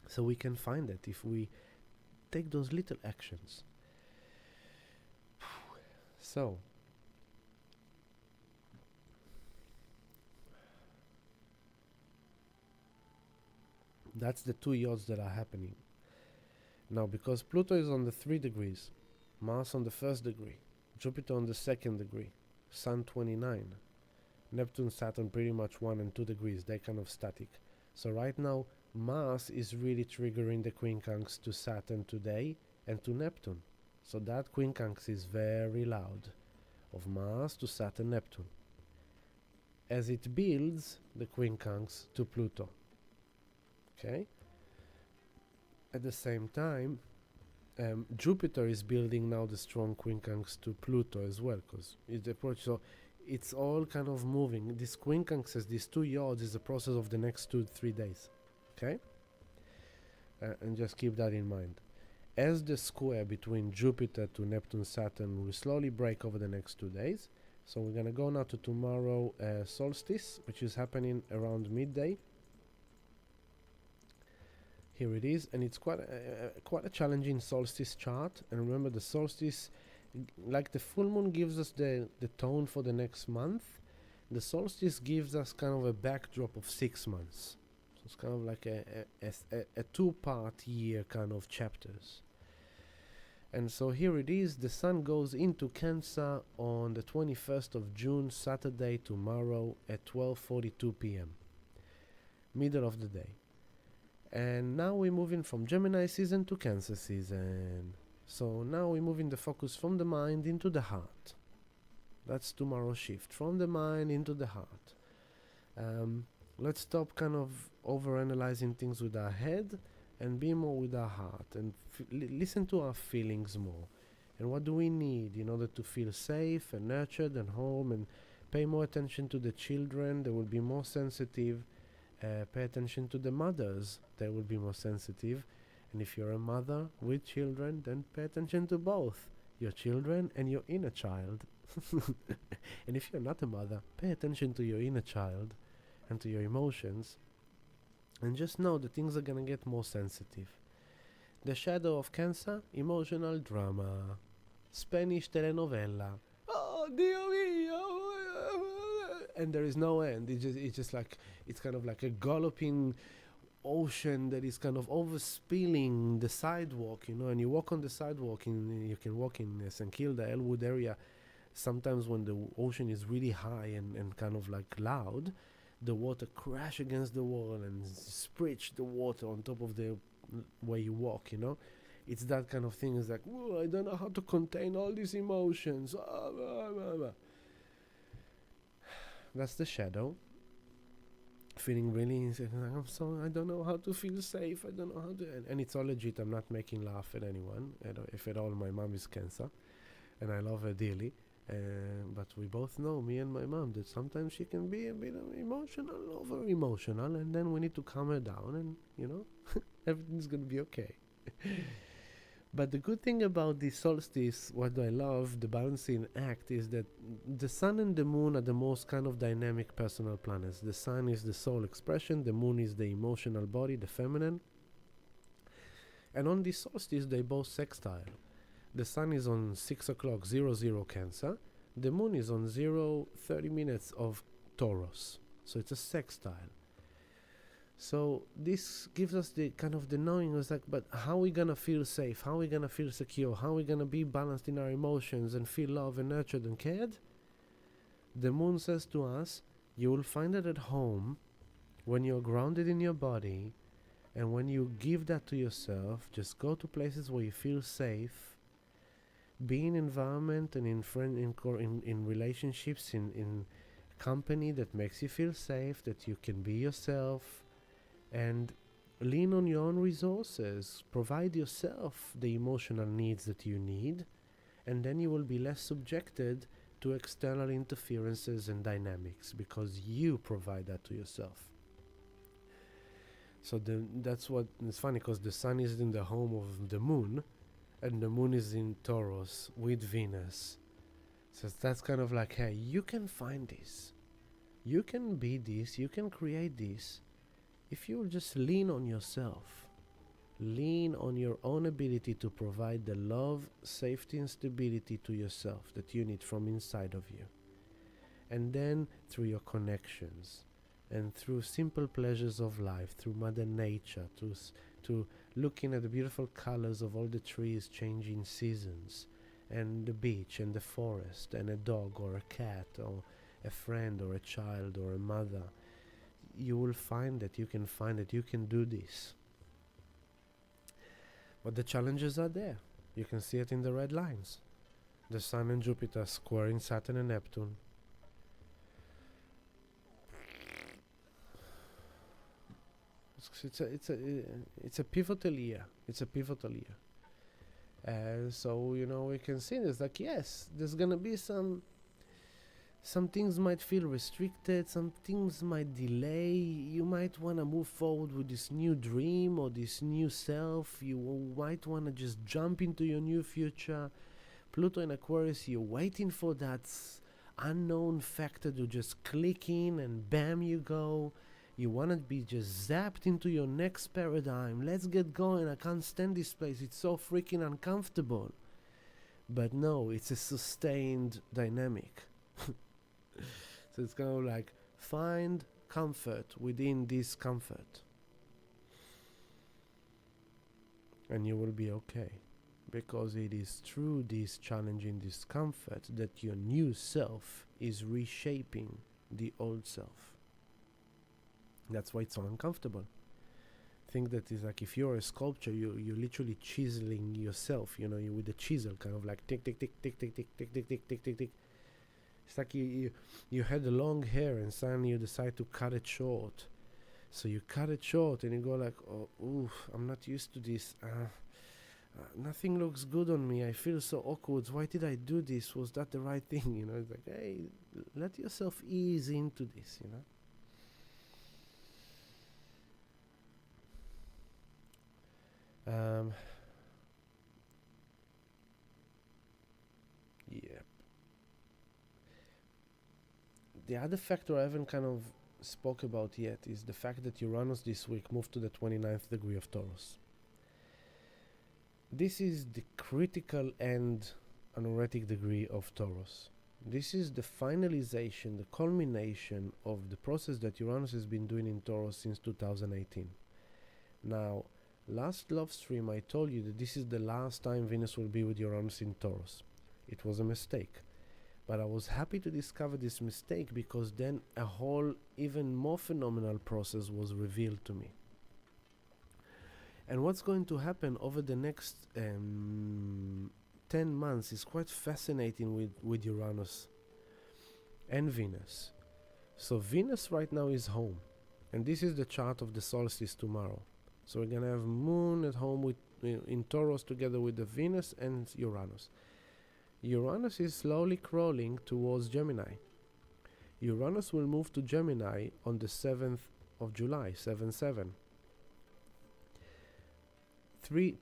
so we can find that if we take those little actions. So, that's the two yods that are happening. Now, because Pluto is on the 3 degrees, Mars on the 1st degree, Jupiter on the 2nd degree, Sun 29, Neptune Saturn pretty much 1 and 2 degrees, they're kind of static. So right now, Mars is really triggering the quincunx to Saturn today and to Neptune. So that quincunx is very loud, of Mars to Saturn Neptune, as it builds the quincunx to Pluto. Okay? At the same time, Jupiter is building now the strong quincunx to Pluto as well, because it's the approach. So it's all kind of moving. This quincunx, as these two yods, is the process of the next 2-3 days. Okay? And just keep that in mind. As the square between Jupiter to Neptune Saturn will slowly break over the next 2 days. So we're going to go now to tomorrow solstice, which is happening around midday. Here it is, and it's quite a challenging solstice chart. And remember, the solstice, like the full moon gives us the tone for the next month, the solstice gives us kind of a backdrop of 6 months. So it's kind of like a 2-part year kind of chapters. And so here it is, the sun goes into Cancer on the 21st of June, Saturday, tomorrow at 12:42 p.m. Middle of the day. And now we're moving from Gemini season to Cancer season. So now we're moving the focus from the mind into the heart. That's tomorrow's shift, from the mind into the heart. Let's stop kind of overanalyzing things with our head and be more with our heart and listen to our feelings more. And what do we need in order to feel safe and nurtured and home, and pay more attention to the children. They will be more sensitive. Pay attention to the mothers. They will be more sensitive. And if you're a mother with children, then pay attention to both your children and your inner child. And if you're not a mother, pay attention to your inner child and to your emotions. And just know that things are gonna get more sensitive. The shadow of Cancer, emotional drama. Spanish telenovela. Oh, Dio mio! And there is no end. It's just like, it's kind of like a galloping ocean that is kind of overspilling the sidewalk, and you walk on the sidewalk, you can walk in St. Kilda, Elwood area. Sometimes when the ocean is really high and kind of like loud, the water crash against the wall and spritch the water on top of the where you walk, It's that kind of thing. It's like, I don't know how to contain all these emotions. That's the shadow. Feeling really, I don't know how to feel safe. I don't know how to, and it's all legit. I'm not making laugh at anyone. If at all, my mom is Cancer, and I love her dearly. But we both know, me and my mom, that sometimes she can be a bit emotional, over emotional, and then we need to calm her down, and everything's gonna be okay. But the good thing about the solstice, what I love, the balancing act, is that the sun and the moon are the most kind of dynamic personal planets. The sun is the soul expression, the moon is the emotional body, the feminine. And on the solstice, they both sextile. The sun is on 6 o'clock, 00 Cancer. The moon is on 0:30 minutes of Taurus. So it's a sextile. So this gives us the kind of the knowing, it's like, but how are we gonna feel safe? How are we gonna feel secure? How are we gonna be balanced in our emotions and feel loved and nurtured and cared? The moon says to us, you will find it at home when you're grounded in your body, and when you give that to yourself, just go to places where you feel safe. Be in environment and in relationships, in company that makes you feel safe, that you can be yourself, and lean on your own resources. Provide yourself the emotional needs that you need, and then you will be less subjected to external interferences and dynamics, because you provide that to yourself. So that's what it's funny, because the sun is in the home of the moon, and the moon is in Taurus with Venus. So that's kind of like, hey, you can find this. You can be this. You can create this. If you will just lean on yourself. Lean on your own ability to provide the love, safety, and stability to yourself that you need from inside of you. And then through your connections, and through simple pleasures of life, through Mother Nature, to looking at the beautiful colors of all the trees changing seasons, and the beach and the forest, and a dog or a cat or a friend or a child or a mother, you will find that you can do this. But the challenges are there. You can see it in the red lines. The Sun and Jupiter squaring Saturn and Neptune. It's a pivotal year. It's a pivotal year. So we can see this, like, yes, there's gonna be some things might feel restricted, some things might delay. You might want to move forward with this new dream or this new self. You might want to just jump into your new future. Pluto in Aquarius, you're waiting for that unknown factor to just click in, and bam, you go. You want to be just zapped into your next paradigm. Let's get going. I can't stand this place. It's so freaking uncomfortable. But no, it's a sustained dynamic. So it's kind of like, find comfort within discomfort, and you will be okay. because it is through this challenging discomfort that your new self is reshaping the old self. That's why it's so uncomfortable. Think that is like if you're a sculptor, you're literally chiseling yourself, you with a chisel, kind of like tick tick tick tick tick tick tick tick tick tick tick tick. It's like you had long hair and suddenly you decide to cut it short. So you cut it short and you go like, oh, oof, I'm not used to this. Nothing looks good on me. I feel so awkward. Why did I do this? Was that the right thing? It's like, hey, let yourself ease into this, Yeah. The other factor I haven't kind of spoke about yet is the fact that Uranus this week moved to the 29th degree of Taurus. This is the critical and anoretic degree of Taurus. This is the finalization, the culmination of the process that Uranus has been doing in Taurus since 2018. Now, last love stream I told you that this is the last time Venus will be with Uranus in Taurus. It was a mistake. But I was happy to discover this mistake because then a whole even more phenomenal process was revealed to me. And what's going to happen over the next 10 months is quite fascinating with Uranus and Venus. So Venus right now is home. And this is the chart of the solstice tomorrow. So we're going to have Moon at home in Taurus together with the Venus and Uranus. Uranus is slowly crawling towards Gemini. Uranus will move to Gemini on the 7th of July, 7-7.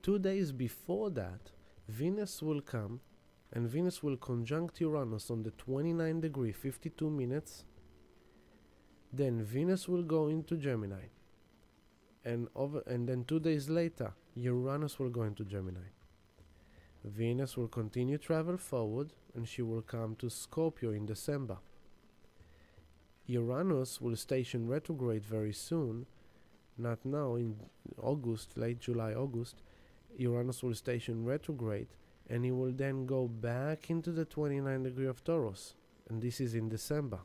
2 days before that, Venus will come and Venus will conjunct Uranus on the 29 degree, 52 minutes. Then Venus will go into Gemini. And then 2 days later, Uranus will go into Gemini. Venus will continue travel forward and she will come to Scorpio in December. Uranus will station retrograde very soon, not now, in August, late July, August. Uranus will station retrograde and he will then go back into the 29 degree of Taurus, and this is in December.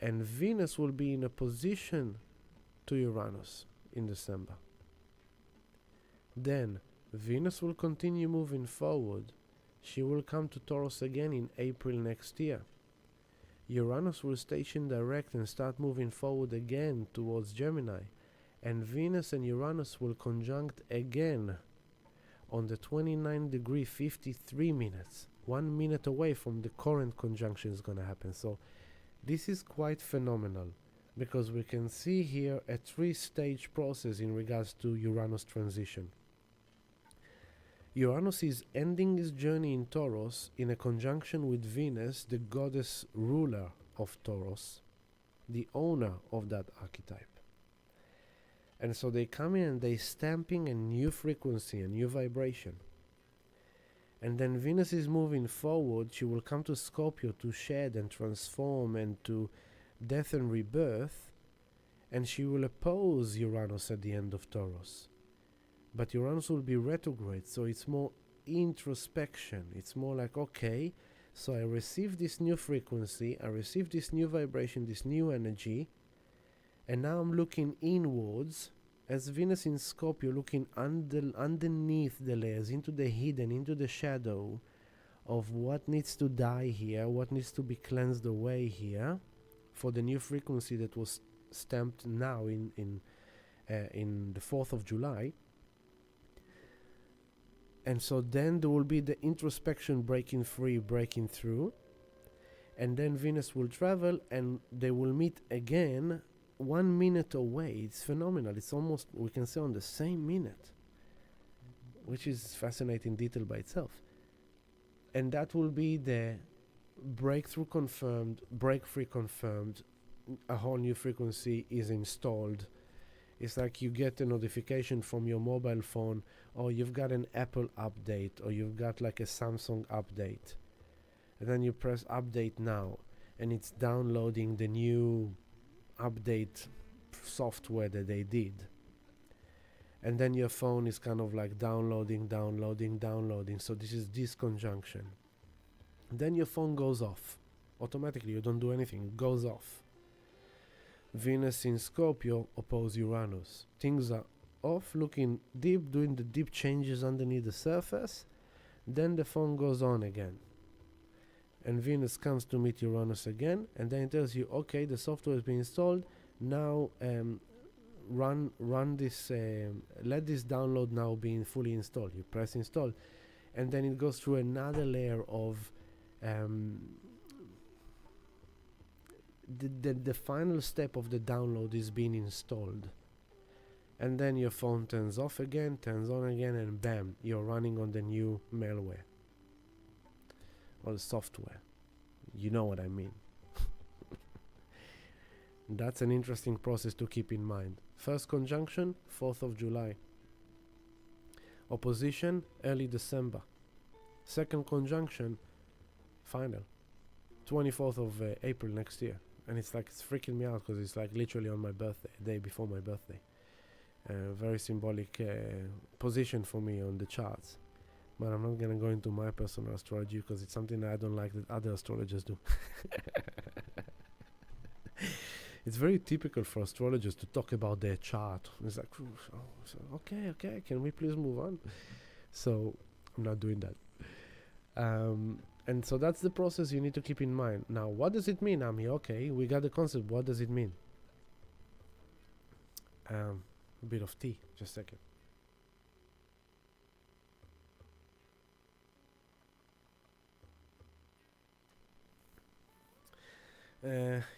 And Venus will be in opposition to Uranus in December. Then Venus will continue moving forward. She will come to Taurus again in April next year. Uranus will station direct and start moving forward again towards Gemini. And Venus and Uranus will conjunct again on the 29 degree 53 minutes. 1 minute away from the current conjunction is going to happen. So this is quite phenomenal because we can see here a 3-stage process in regards to Uranus transition. Uranus is ending his journey in Taurus in a conjunction with Venus, the goddess ruler of Taurus, the owner of that archetype. And so they come in and they stamping a new frequency, a new vibration. And then Venus is moving forward. She will come to Scorpio to shed and transform and to death and rebirth. And she will oppose Uranus at the end of Taurus. But Uranus will be retrograde, so it's more introspection. It's more like, okay, so I received this new frequency, I received this new vibration, this new energy, and now I'm looking inwards, as Venus in Scorpio, looking underneath the layers, into the hidden, into the shadow of what needs to die here, what needs to be cleansed away here, for the new frequency that was stamped now in the 4th of July. And so then there will be the introspection breaking free, breaking through. And then Venus will travel and they will meet again 1 minute away. It's phenomenal. It's almost, we can say, on the same minute, which is fascinating detail by itself. And that will be the breakthrough confirmed, break free confirmed, a whole new frequency is installed. It's like you get a notification from your mobile phone, or you've got an Apple update, or you've got like a Samsung update. And then you press update now, and it's downloading the new update software that they did. and then your phone is kind of like downloading. So this is this conjunction. Then your phone goes off automatically. You don't do anything, it goes off. Venus in Scorpio oppose Uranus. Things are off, looking deep, doing the deep changes underneath the surface. Then the phone goes on again, and Venus comes to meet Uranus again, and then it tells you, okay, the software has been installed. Now run this, let this download now be fully installed. You press install, and then it goes through another layer of the final step of the download is being installed, and then your phone turns off again, turns on again, and bam, you're running on the new malware or the software. You know what I mean. That's an interesting process to keep in mind. First conjunction, 4th of July. Opposition, early December. Second conjunction, final, 24th of April next year. And it's like, it's freaking me out because it's like literally on my birthday, day before my birthday. Very symbolic position for me on the charts. But I'm not going to go into my personal astrology because it's something that I don't like that other astrologers do. It's very typical for astrologers to talk about their chart. It's like, okay, can we please move on? So I'm not doing that. And so that's the process you need to keep in mind. Now, what does it mean, Ami? Okay, we got the concept. What does it mean? A bit of tea. Just a second.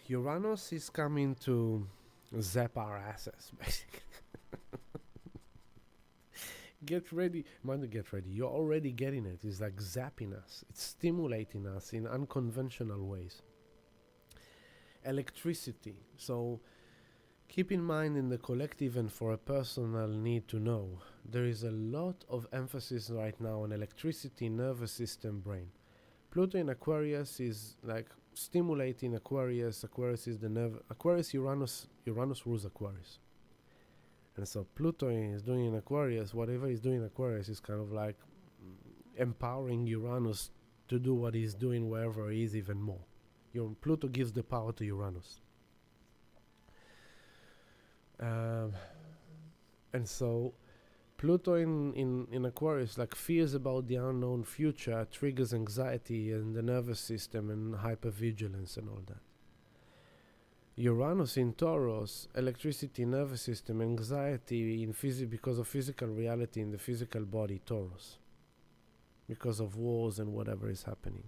Uranus is coming to zap our asses, basically. Get ready. You're already getting it. It's like zapping us. It's stimulating us in unconventional ways. Electricity. So keep in mind, in the collective and for a personal need to know, there is a lot of emphasis right now on electricity, nervous system, brain. Pluto in Aquarius is like stimulating Aquarius. Aquarius is the nerve. Uranus rules Aquarius. And so Pluto is doing in Aquarius, whatever he's doing in Aquarius is kind of like empowering Uranus to do what he's doing wherever he is even more. Pluto gives the power to Uranus. And so Pluto in Aquarius, like fears about the unknown future, triggers anxiety in the nervous system and hypervigilance and all that. Uranus in Taurus, electricity, nervous system, anxiety in because of physical reality in the physical body, Taurus, because of wars and whatever is happening.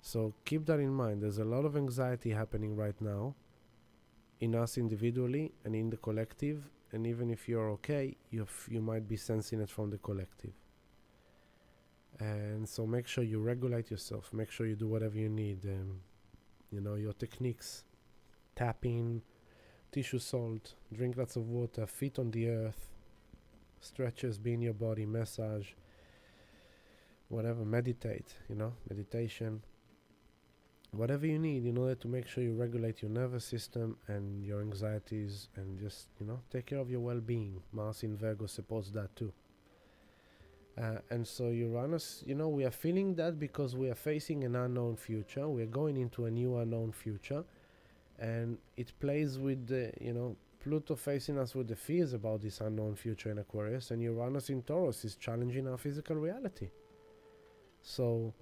So keep that in mind. There's a lot of anxiety happening right now in us individually and in the collective, and even if you're okay, you might be sensing it from the collective. And so make sure you regulate yourself. Make sure you do whatever you need. Your techniques. Tapping, tissue salt, drink lots of water, feet on the earth, stretches, be in your body, massage, whatever, meditate, meditation, whatever you need in order to make sure you regulate your nervous system and your anxieties and just, take care of your well-being. Mars in Virgo supports that too. And so Uranus, we are feeling that because we are facing an unknown future. We are going into a new unknown future. And it plays with the, Pluto facing us with the fears about this unknown future in Aquarius, and Uranus in Taurus is challenging our physical reality. So,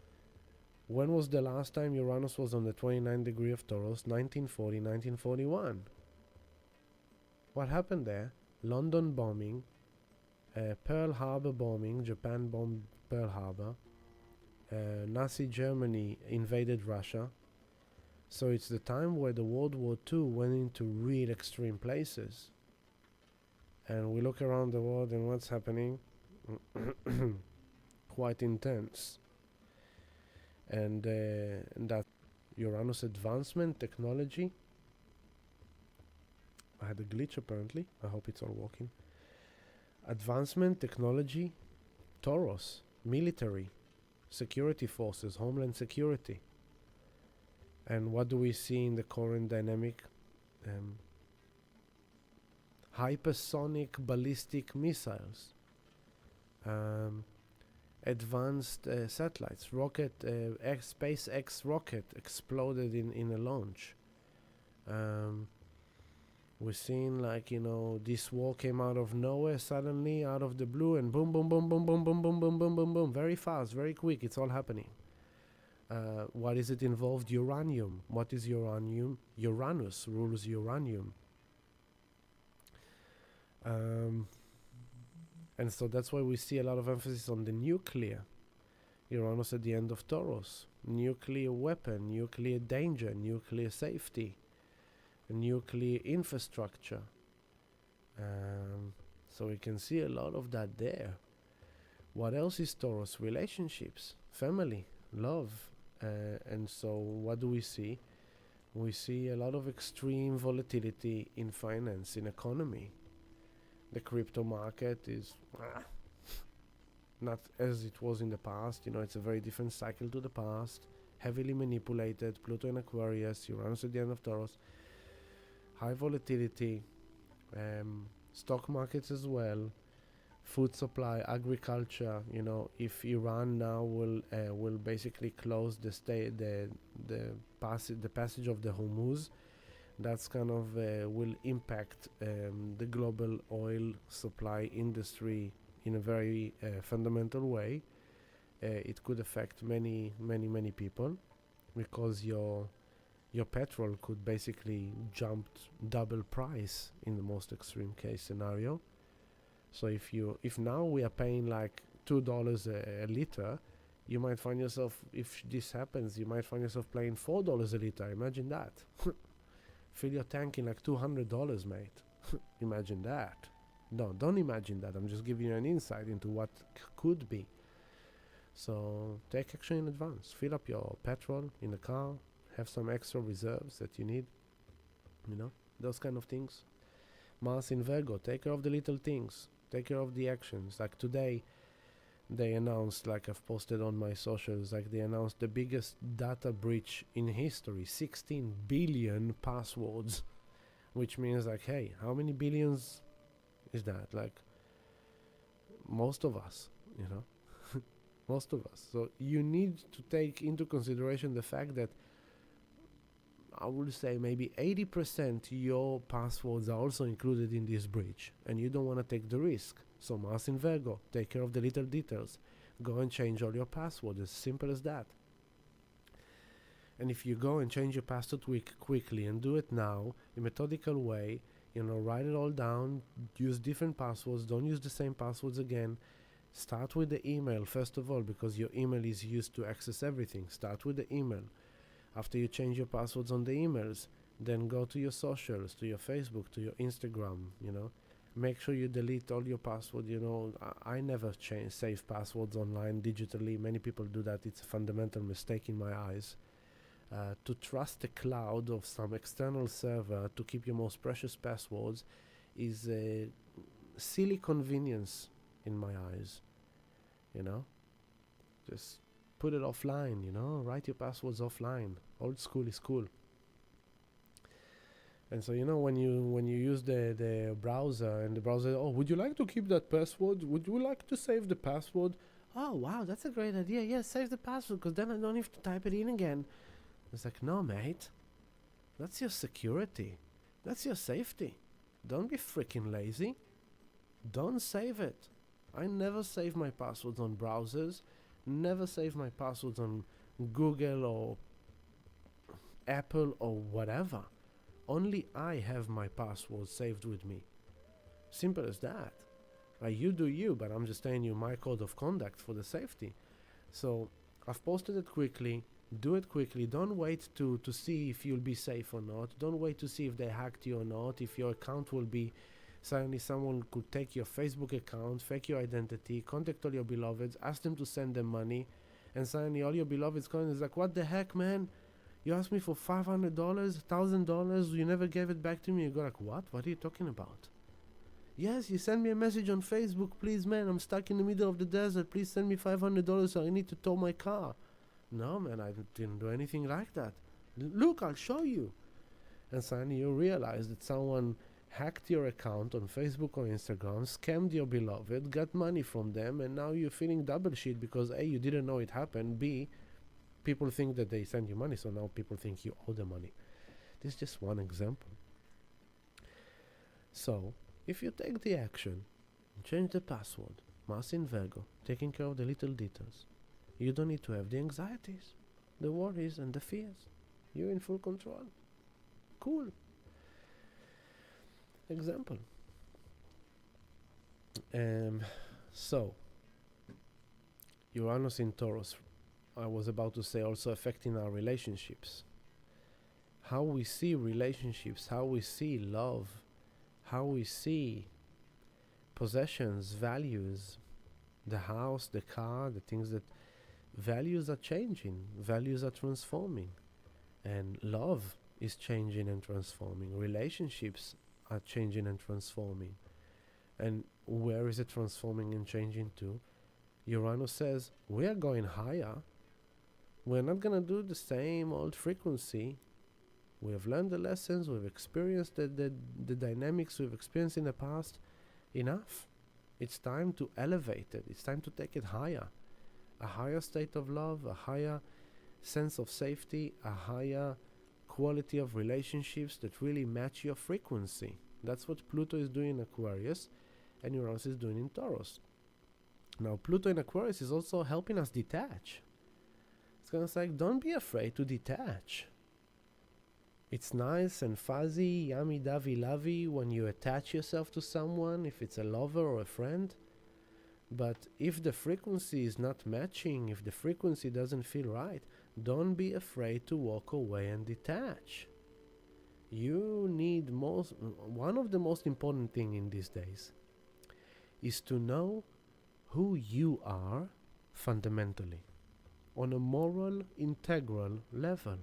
when was the last time Uranus was on the 29th degree of Taurus? 1940, 1941. What happened there? London bombing, Pearl Harbor bombing, Japan bombed Pearl Harbor, Nazi Germany invaded Russia. So it's the time where the World War II went into real extreme places. And we look around the world and what's happening? Quite intense. And that Uranus advancement, technology. I had a glitch apparently. I hope it's all working. Advancement, technology, Taurus, military, security forces, homeland security. And what do we see in the current dynamic? hypersonic ballistic missiles, advanced satellites. SpaceX rocket exploded in a launch. We're seeing, like, this war came out of nowhere suddenly, out of the blue, and boom, boom, boom, boom, boom, boom, boom, boom, boom, boom, boom, very fast, very quick. It's all happening. What is it involved? Uranium. What is uranium? Uranus rules uranium. And so that's why we see a lot of emphasis on the nuclear. Uranus at the end of Taurus. Nuclear weapon, nuclear danger, nuclear safety, nuclear infrastructure. So we can see a lot of that there. What else is Taurus? Relationships, family, love. And so what do we see? We see a lot of extreme volatility in finance, in economy. The crypto market is not as it was in the past. It's a very different cycle to the past. Heavily manipulated. Pluto in Aquarius, Uranus at the end of Taurus. High volatility. Stock markets as well. Food supply, agriculture. If Iran now will basically close the passage of the Hormuz, that's kind of will impact the global oil supply industry in a very fundamental way. It could affect many people, because your petrol could basically jump double price in the most extreme case scenario. So if now we are paying like $2 a liter, you might find yourself, if this happens, you might find yourself paying $4 a liter. Imagine that. Fill your tank in like $200, mate. Imagine that. No, don't imagine that. I'm just giving you an insight into what could be. So take action in advance. Fill up your petrol in the car. Have some extra reserves that you need. Those kind of things. Mars in Virgo. Take care of the little things. Take care of the actions. Like today, they announced, like I've posted on my socials, like they announced the biggest data breach in history. 16 billion passwords. Which means, like, hey, how many billions is that? Like, most of us, most of us. So you need to take into consideration the fact that I would say maybe 80% your passwords are also included in this breach, and you don't want to take the risk. So Mars in Virgo, take care of the little details. Go and change all your passwords, as simple as that. And if you go and change your password quickly and do it now in a methodical way, write it all down, use different passwords, don't use the same passwords again. Start with the email first of all, because your email is used to access everything. Start with the email. After you change your passwords on the emails, then go to your socials, to your Facebook, to your Instagram, Make sure you delete all your passwords. I never save passwords online digitally. Many people do that. It's a fundamental mistake in my eyes. To trust the cloud of some external server to keep your most precious passwords is a silly convenience in my eyes. Just put it offline, write your passwords offline. Old school is cool. And so, when you use the browser, and the browser, oh, would you like to keep that password? Would you like to save the password? Oh, wow, that's a great idea. Yeah, save the password, because then I don't have to type it in again. It's like, no, mate. That's your security. That's your safety. Don't be freaking lazy. Don't save it. I never save my passwords on browsers. Never save my passwords on Google or Apple or whatever. Only I have my passwords saved with me. Simple as that. You do you, but I'm just telling you my code of conduct for the safety. So I've posted it quickly. Do it quickly. Don't wait to see if you'll be safe or not. Don't wait to see if they hacked you or not. If your account will be... Suddenly someone could take your Facebook account, fake your identity, contact all your beloveds, ask them to send them money, and suddenly all your beloveds come and is like, what the heck, man? You asked me for $500, $1,000, you never gave it back to me. You go like, what? What are you talking about? Yes, you send me a message on Facebook, please, man, I'm stuck in the middle of the desert, please send me $500 so I need to tow my car. No, man, I didn't do anything like that. Look, I'll show you. And suddenly you realize that someone hacked your account on Facebook or Instagram, scammed your beloved, got money from them, and now you're feeling double shit because A, you didn't know it happened, B, people think that they send you money, so now people think you owe them money. This is just one example. So, if you take the action, change the password, Mars in Virgo, taking care of the little details, you don't need to have the anxieties, the worries, and the fears. You're in full control. Cool. Example. So, Uranus in Taurus, I was about to say, also affecting our relationships. How we see relationships, how we see love, how we see possessions, values, the house, the car, the things that values are changing, values are transforming, and love is changing and transforming. Relationships are changing and transforming. And where is it transforming and changing to? Uranus says, we are going higher. We're not going to do the same old frequency. We have learned the lessons, we've experienced the dynamics we've experienced in the past. Enough. It's time to elevate it. It's time to take it higher. A higher state of love, a higher sense of safety, a higher quality of relationships that really match your frequency. That's what Pluto is doing in Aquarius, and Uranus is doing in Taurus. Now, Pluto in Aquarius is also helping us detach. It's kind of like, don't be afraid to detach. It's nice and fuzzy, yummy, dovey, lovey when you attach yourself to someone, if it's a lover or a friend. But if the frequency is not matching, if the frequency doesn't feel right, don't be afraid to walk away and detach. You need one of the most important thing in these days is to know who you are fundamentally, on a moral, integral level.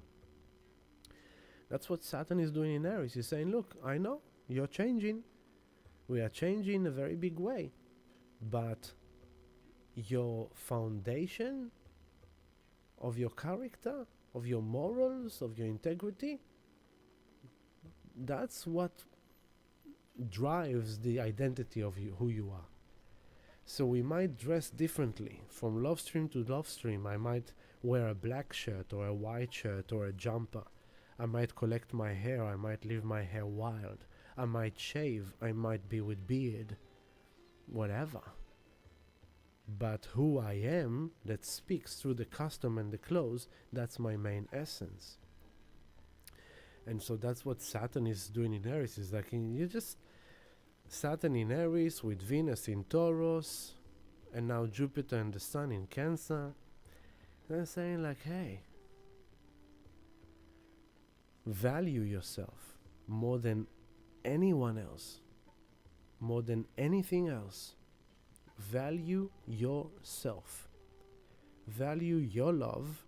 That's what Saturn is doing in Aries. He's saying, look, I know, you're changing. We are changing in a very big way. But your foundation of your character, of your morals, of your integrity, that's what drives the identity of you, who you are. So we might dress differently from love stream to love stream. I might wear a black shirt or a white shirt or a jumper. I might collect my hair. I might leave my hair wild. I might shave. I might be with beard. Whatever. But who I am, that speaks through the costume and the clothes, that's my main essence. And so that's what Saturn is doing in Aries. Is like, you just Saturn in Aries with Venus in Taurus, and now Jupiter and the Sun in Cancer. They're saying like, hey, value yourself more than anyone else, more than anything else. Value yourself. Value your love.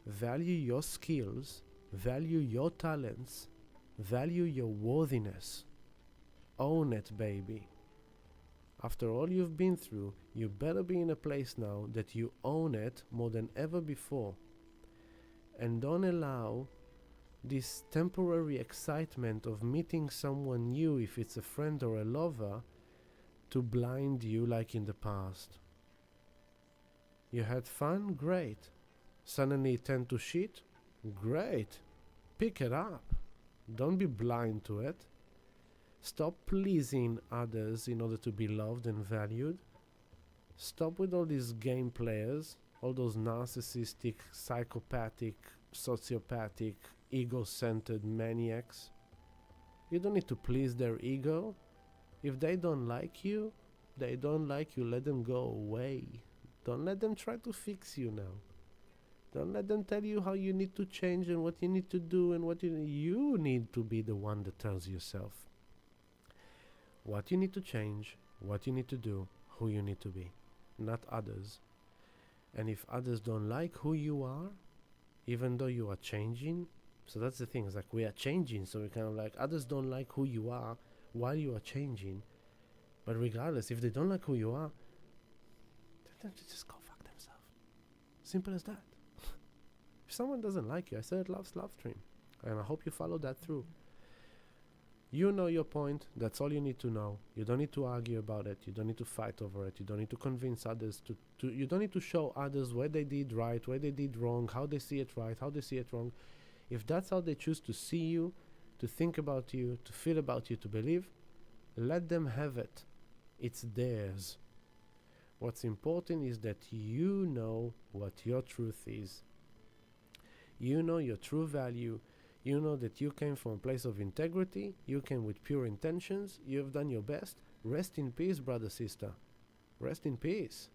Value your skills. Value your talents. Value your worthiness. Own it, baby. After all you've been through, you better be in a place now that you own it more than ever before. And don't allow this temporary excitement of meeting someone new, if it's a friend or a lover, to blind you like in the past. You had fun? Great. Suddenly it turned to shit? Great. Pick it up. Don't be blind to it. Stop pleasing others in order to be loved and valued. Stop with all these game players, all those narcissistic, psychopathic, sociopathic, ego-centered maniacs. You don't need to please their ego. If they don't like you, they don't like you. Let them go away. Don't let them try to fix you now. Don't let them tell you how you need to change and what you need to do and what you need to be the one that tells yourself what you need to change, what you need to do, who you need to be, not others. And if others don't like who you are, even though you are changing, so that's the thing, it's like we are changing, so we kind of like, others don't like who you are while you are changing, but regardless, if they don't like who you are, then just go fuck themselves. Simple as that. If someone doesn't like you, I said love stream, and I hope you follow that through. You know your point. That's all you need to know. You don't need to argue about it. You don't need to fight over it. You don't need to convince others you don't need to show others where they did right, where they did wrong, how they see it right, how they see it wrong. If that's how they choose to see you, to think about you, to feel about you, to believe, let them have it. It's theirs. What's important is that you know what your truth is. You know your true value. You know that you came from a place of integrity. You came with pure intentions. You have done your best. Rest in peace, brother, sister. Rest in peace.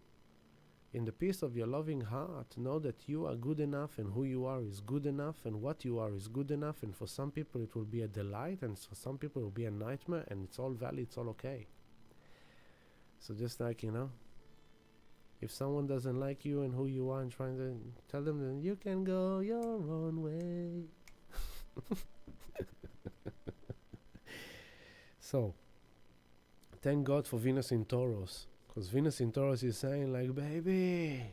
In the peace of your loving heart, know that you are good enough, and who you are is good enough, and what you are is good enough, and for some people it will be a delight, and for some people it will be a nightmare, and it's all valid, it's all okay. So just like, if someone doesn't like you and who you are and trying to tell them that you can go your own way. So, thank God for Venus in Taurus. Because Venus in Taurus is saying like, baby,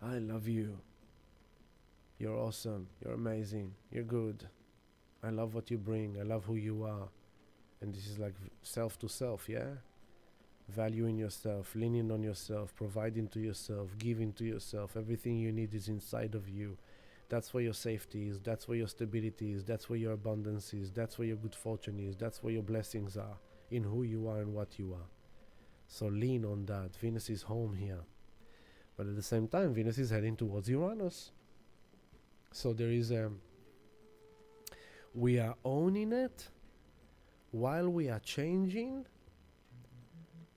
I love you. You're awesome. You're amazing. You're good. I love what you bring. I love who you are. And this is like self to self, yeah? Valuing yourself, leaning on yourself, providing to yourself, giving to yourself. Everything you need is inside of you. That's where your safety is. That's where your stability is. That's where your abundance is. That's where your good fortune is. That's where your blessings are, in who you are and what you are. So lean on that. Venus is home here. But at the same time, Venus is heading towards Uranus. So there is we are owning it while we are changing,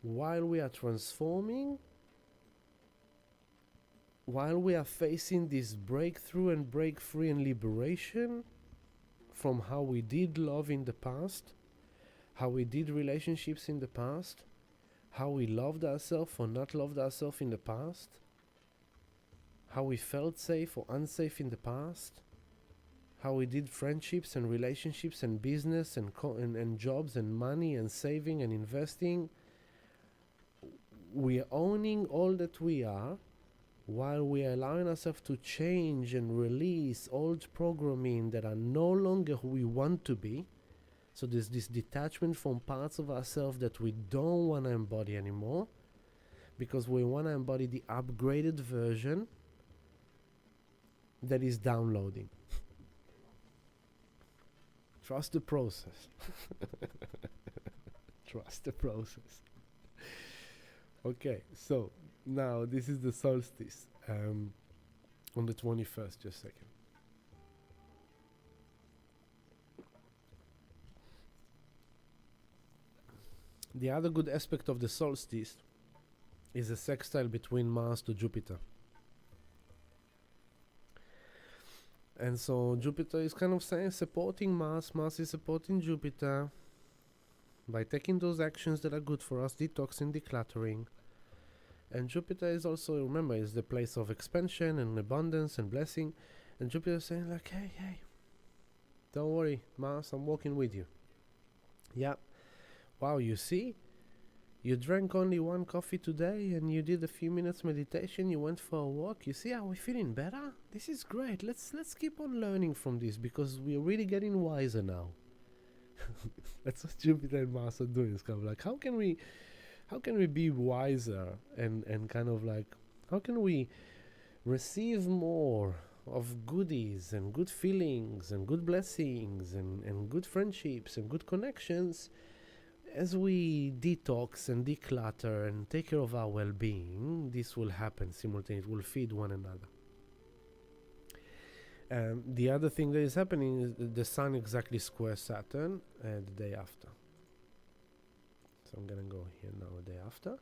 while we are transforming, while we are facing this breakthrough and break free and liberation from how we did love in the past, how we did relationships in the past, how we loved ourselves or not loved ourselves in the past, how we felt safe or unsafe in the past, how we did friendships and relationships and business and jobs and money and saving and investing. We are owning all that we are while we are allowing ourselves to change and release old programming that are no longer who we want to be. So there's this detachment from parts of ourselves that we don't want to embody anymore, because we want to embody the upgraded version that is downloading. Trust the process. Trust the process. Okay, so now this is the solstice on the 21st, just a second. The other good aspect of the solstice is a sextile between Mars to Jupiter. And so Jupiter is kind of saying supporting Mars, Mars is supporting Jupiter by taking those actions that are good for us, detoxing, decluttering. And Jupiter is also, remember, is the place of expansion and abundance and blessing. And Jupiter is saying like, hey, don't worry, Mars, I'm walking with you. Yeah. Wow, you see? You drank only one coffee today and you did a few minutes meditation, you went for a walk. You see how we're feeling better? This is great. Let's keep on learning from this, because we're really getting wiser now. That's what Jupiter and Mars are doing. It's kind of like, how can we be wiser and kind of like, how can we receive more of goodies and good feelings and good blessings and good friendships and good connections as we detox and declutter and take care of our well-being. This will happen simultaneously. It will feed one another. The other thing that is happening is the Sun exactly squares Saturn the day after. So I'm gonna go here now a day after.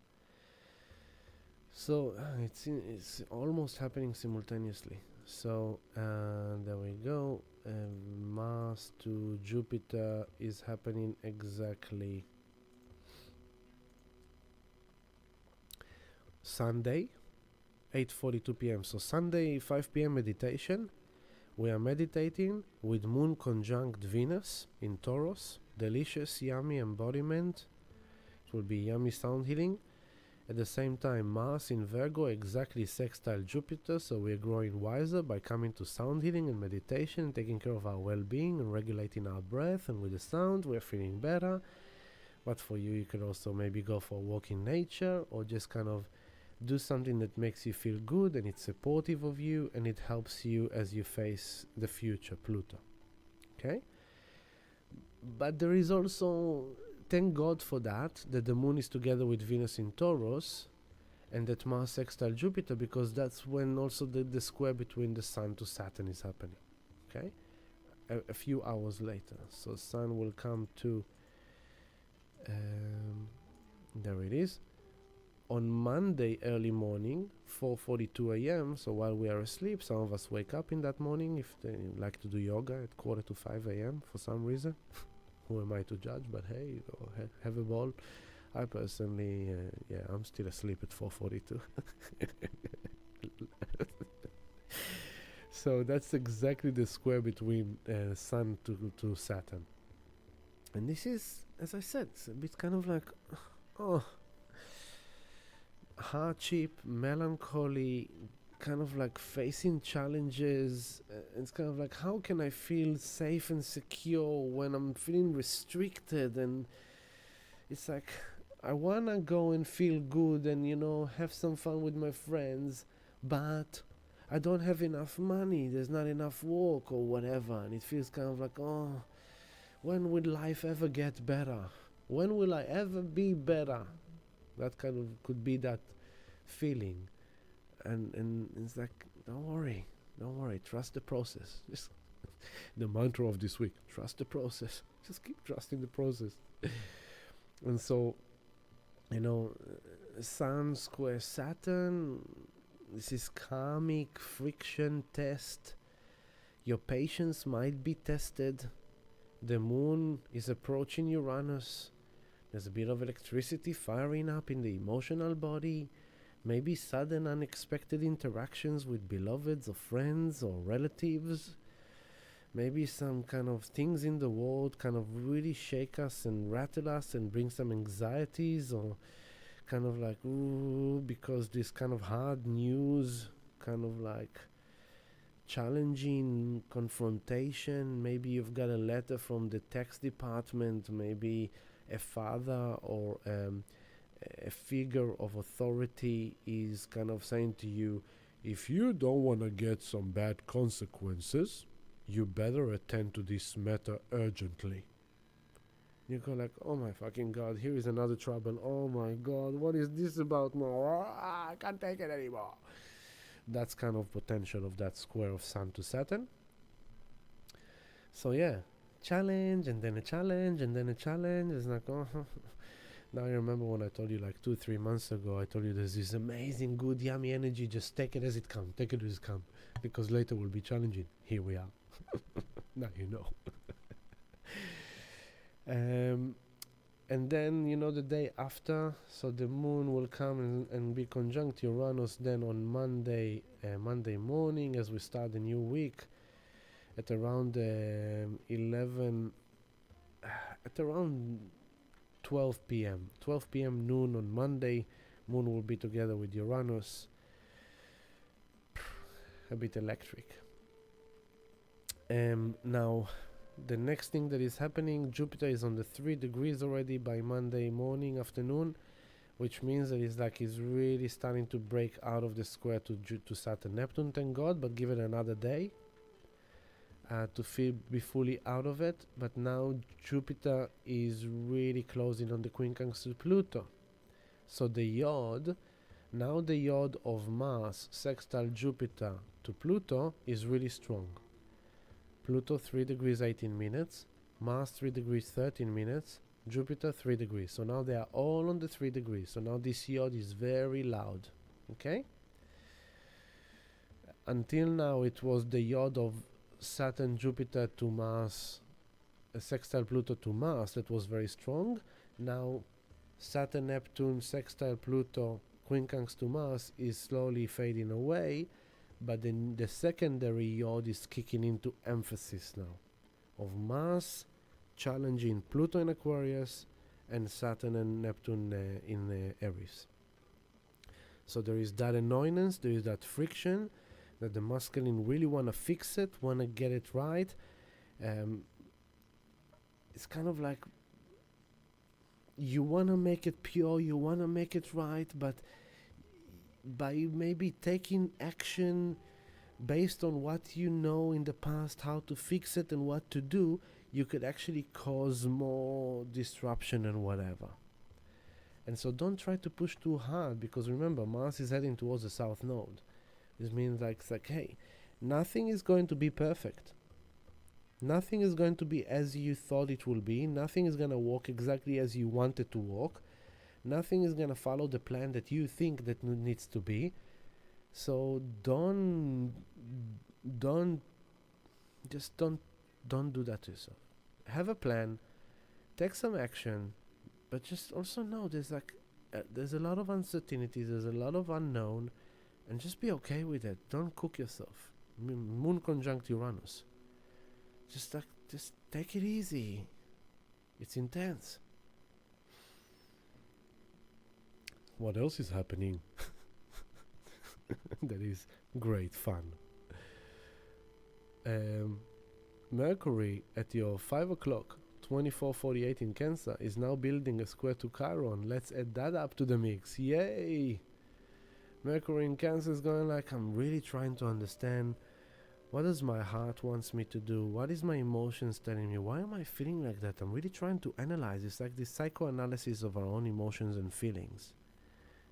So it's almost happening simultaneously. So there we go. Mars to Jupiter is happening exactly Sunday, 8:42 p.m. So Sunday, 5 p.m. meditation. We are meditating with Moon conjunct Venus in Taurus. Delicious, yummy embodiment. It will be yummy sound healing. At the same time, Mars in Virgo exactly sextile Jupiter, so we're growing wiser by coming to sound healing and meditation, taking care of our well-being and regulating our breath, and with the sound we're feeling better. But for you, you could also maybe go for a walk in nature, or just kind of do something that makes you feel good and it's supportive of you and it helps you as you face the future, Pluto. Okay? But there is also, thank God for that the moon is together with Venus in Taurus and that Mars sextile Jupiter, because that's when also the square between the Sun to Saturn is happening. Okay? A few hours later. So Sun will come to, there it is, on Monday early morning, 4:42 a.m. So while we are asleep, some of us wake up in that morning if they like to do yoga at 4:45 a.m. for some reason. Who am I to judge? But hey, have a ball. I personally, I'm still asleep at 4:42. So that's exactly the square between Sun to Saturn. And this is, as I said, it's a bit kind of like, hardship, melancholy, kind of like facing challenges. It's kind of like, how can I feel safe and secure when I'm feeling restricted? And it's like, I wanna go and feel good and, have some fun with my friends, but I don't have enough money, there's not enough work or whatever. And it feels kind of like, when will life ever get better? When will I ever be better? That kind of could be that feeling. And it's like, don't worry, trust the process. Just the mantra of this week, trust the process. Just keep trusting the process. And so, Sun square Saturn, this is karmic friction test. Your patience might be tested. The moon is approaching Uranus. There's a bit of electricity firing up in the emotional body. Maybe sudden unexpected interactions with beloveds or friends or relatives. Maybe some kind of things in the world kind of really shake us and rattle us and bring some anxieties, or kind of like, because this kind of hard news, kind of like challenging confrontation. Maybe you've got a letter from the tax department, maybe a father or a figure of authority is kind of saying to you, if you don't want to get some bad consequences, you better attend to this matter urgently. You go like, oh my fucking God, here is another trouble. Oh my God, what is this about now? I can't take it anymore. That's kind of potential of that square of Sun to Saturn. So yeah, challenge and then a challenge and then a challenge. It's like, now I remember when I told you like 2-3 months ago, I told you there's this amazing, good, yummy energy. Just take it as it comes. Take it as it comes. Because later will be challenging. Here we are. Now you know. And then, the day after, so the moon will come and be conjunct Uranus then on Monday morning as we start the new week at around 12 p.m. 12 p.m. noon on Monday. Moon will be together with Uranus. A bit electric. Now, the next thing that is happening, Jupiter is on the 3 degrees already by Monday morning, afternoon, which means that it's really starting to break out of the square to Saturn-Neptune, thank God, but give it another day to be fully out of it. But now Jupiter is really closing on the quincunx to Pluto. So the yod of Mars sextile Jupiter to Pluto is really strong. Pluto 3 degrees 18 minutes, Mars 3 degrees 13 minutes, Jupiter 3 degrees. So now they are all on the 3 degrees. So now this yod is very loud. Okay? Until now it was the yod of Saturn Jupiter to Mars, sextile Pluto to Mars that was very strong. Now Saturn Neptune sextile Pluto quincunx to Mars is slowly fading away. But then the secondary yod is kicking into emphasis now of Mars challenging Pluto in Aquarius and Saturn and Neptune in Aries. So there is that annoyance, there is that friction, that the masculine really want to fix it, want to get it right. It's kind of like you want to make it pure, you want to make it right, but by maybe taking action based on what you know in the past, how to fix it and what to do, you could actually cause more disruption and whatever. And so don't try to push too hard, because remember, Mars is heading towards the south node. This means it's like, hey, nothing is going to be perfect. Nothing is going to be as you thought it will be. Nothing is going to walk exactly as you want it to walk. Nothing is going to follow the plan that you think that needs to be. So don't do that to yourself. Have a plan, take some action, but just also know there's a lot of uncertainties, there's a lot of unknown, and just be okay with it. Don't cook yourself. Moon conjunct Uranus. Just take it easy. It's intense. What else is happening? That is great fun. Mercury at your 5 o'clock, 24:48 in Cancer, is now building a square to Chiron. Let's add that up to the mix. Yay! Mercury in Cancer is going like, I'm really trying to understand what does my heart wants me to do? What is my emotions telling me? Why am I feeling like that? I'm really trying to analyze. It's like this psychoanalysis of our own emotions and feelings.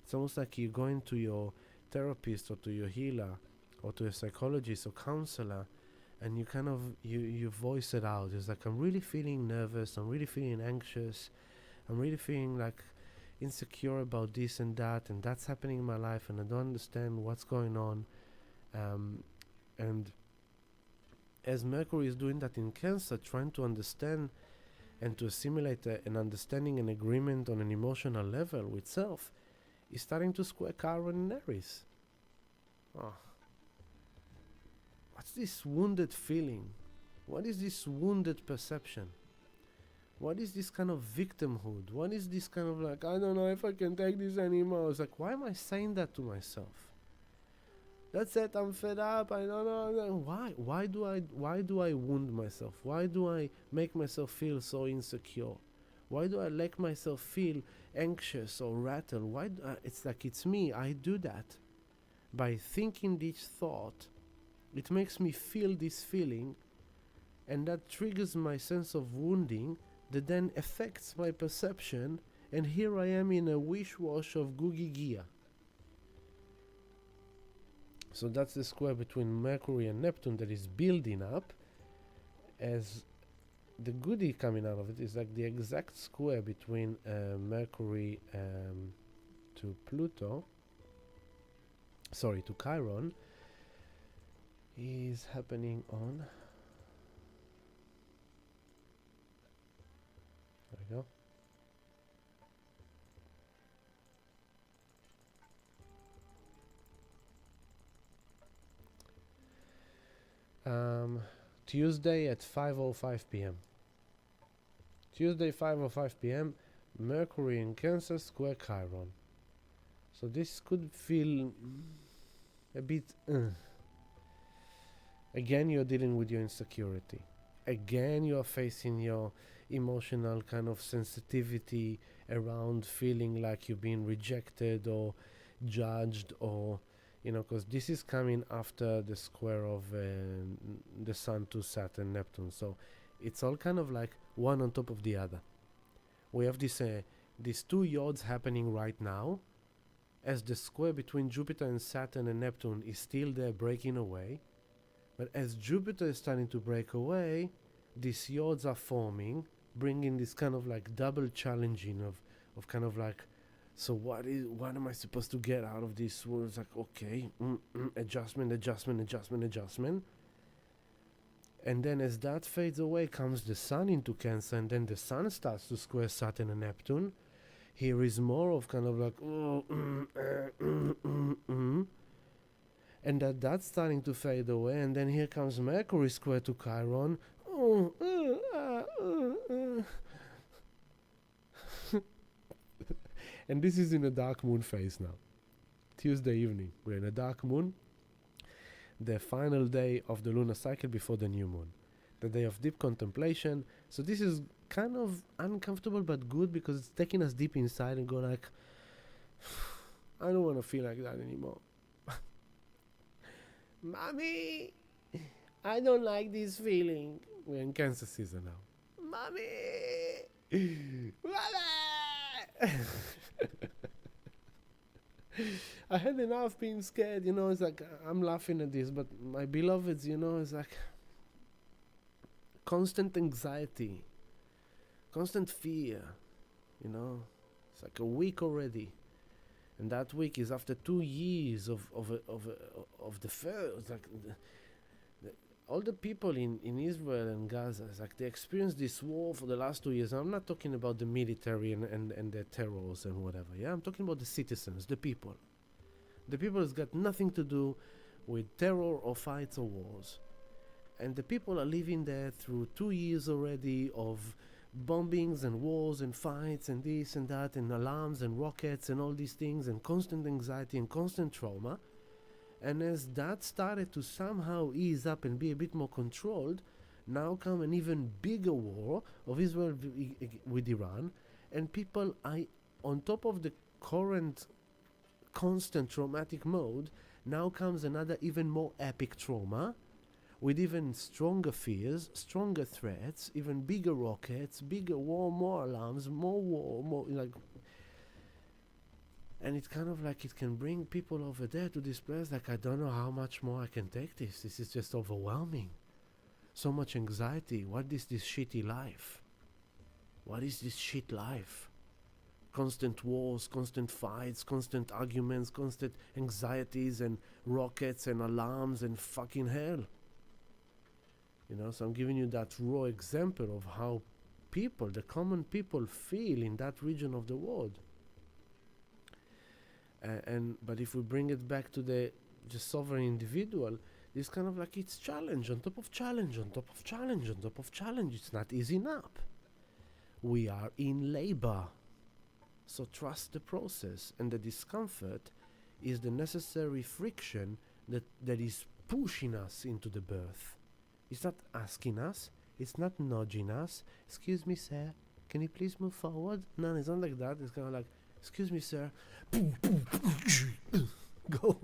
It's almost like you're going to your therapist or to your healer or to a psychologist or counselor, and you kind of you voice it out. It's like, I'm really feeling nervous, I'm really feeling anxious, I'm really feeling like insecure about this and that's happening in my life, and I don't understand what's going on. And as Mercury is doing that in Cancer, trying to understand and to assimilate an understanding and agreement on an emotional level with self, is starting to square Chiron in Aries. Oh. What's this wounded feeling? What is this wounded perception? What is this kind of victimhood? What is this kind of like, I don't know if I can take this anymore? It's like, why am I saying that to myself? That's it, I'm fed up, I don't know. Why do I wound myself? Why do I make myself feel so insecure? Why do I let myself feel anxious or rattled? It's like, it's me, I do that. By thinking this thought, it makes me feel this feeling, and that triggers my sense of wounding that then affects my perception, and here I am in a wish-wash of googie gear. So that's the square between Mercury and Neptune that is building up, as the goodie coming out of it is like the exact square between Mercury to Chiron, is happening on, there we go, Tuesday at 5:05 p.m. Tuesday 5:05 p.m. Mercury in Cancer square Chiron. So this could feel a bit again, you're dealing with your insecurity. Again, you're facing your emotional kind of sensitivity around feeling like you're being rejected or judged, or because this is coming after the square of the Sun to Saturn Neptune. So it's all kind of like one on top of the other. We have these two yods happening right now, as the square between Jupiter and Saturn and Neptune is still there breaking away. But as Jupiter is starting to break away, these yods are forming, bringing this kind of like double challenging of kind of like, so what am I supposed to get out of this? Well, it's like, okay, adjustment. And then as that fades away, comes the Sun into Cancer, and then the Sun starts to square Saturn and Neptune. Here is more of kind of like, and that's starting to fade away, and then here comes Mercury square to Chiron. And this is in a dark moon phase now. Tuesday evening. We're in a dark moon. The final day of the lunar cycle before the new moon. The day of deep contemplation. So this is kind of uncomfortable but good because it's taking us deep inside and go like, I don't want to feel like that anymore. Mommy, I don't like this feeling. We're in Cancer season now. Mommy! Mommy! I had enough being scared, it's like, I'm laughing at this, but my beloveds, it's like constant anxiety, constant fear, it's like a week already. And that week is after 2 years of the first, like all the people in Israel and Gaza, it's like they experienced this war for the last 2 years. I'm not talking about the military and the terrors and whatever. Yeah, I'm talking about the citizens, the people. The people has got nothing to do with terror or fights or wars. And the people are living there through 2 years already of bombings and wars and fights and this and that and alarms and rockets and all these things and constant anxiety and constant trauma. And as that started to somehow ease up and be a bit more controlled, now come an even bigger war of Israel with Iran, and people are on top of the current constant traumatic mode. Now comes another even more epic trauma with even stronger fears, stronger threats, even bigger rockets, bigger war, more alarms, more war, more like. And it's kind of like it can bring people over there to this place like, I don't know how much more I can take this. This is just overwhelming. So much anxiety. What is this shitty life? What is this shit life? Constant wars, constant fights, constant arguments, constant anxieties and rockets and alarms and fucking hell. So I'm giving you that raw example of how people, the common people, feel in that region of the world. But if we bring it back to the just sovereign individual, it's kind of like it's challenge on top of challenge on top of challenge on top of challenge. It's not easy enough. We are in labor. So trust the process, and the discomfort is the necessary friction that is pushing us into the birth. It's not asking us, it's not nudging us. Excuse me, sir, can you please move forward? No, it's not like that. It's kind of like, excuse me, sir. Go.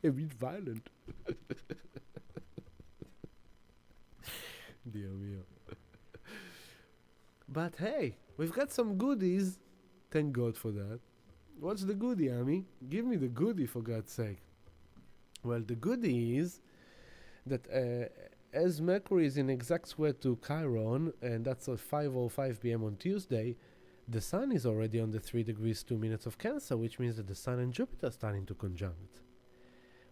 A bit violent. Dio mio. But hey, we've got some goodies. Thank God for that. What's the goodie, Ami? Give me the goodie, for God's sake. Well, the goodie is that as Mercury is in exact square to Chiron, and that's at 5:05 p.m. on Tuesday, the Sun is already on the 3 degrees 2 minutes of Cancer, which means that the Sun and Jupiter are starting to conjunct.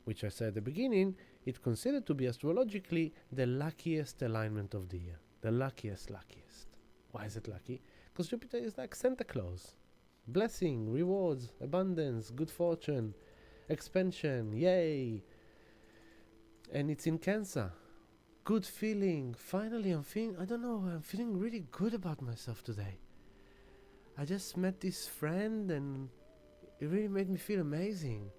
Which I said at the beginning, it's considered to be astrologically the luckiest alignment of the year. The luckiest. Why is it lucky? Because Jupiter is like Santa Claus. Blessing, rewards, abundance, good fortune, expansion, yay. And it's in Cancer. Good feeling. Finally, I'm feeling really good about myself today. I just met this friend and it really made me feel amazing.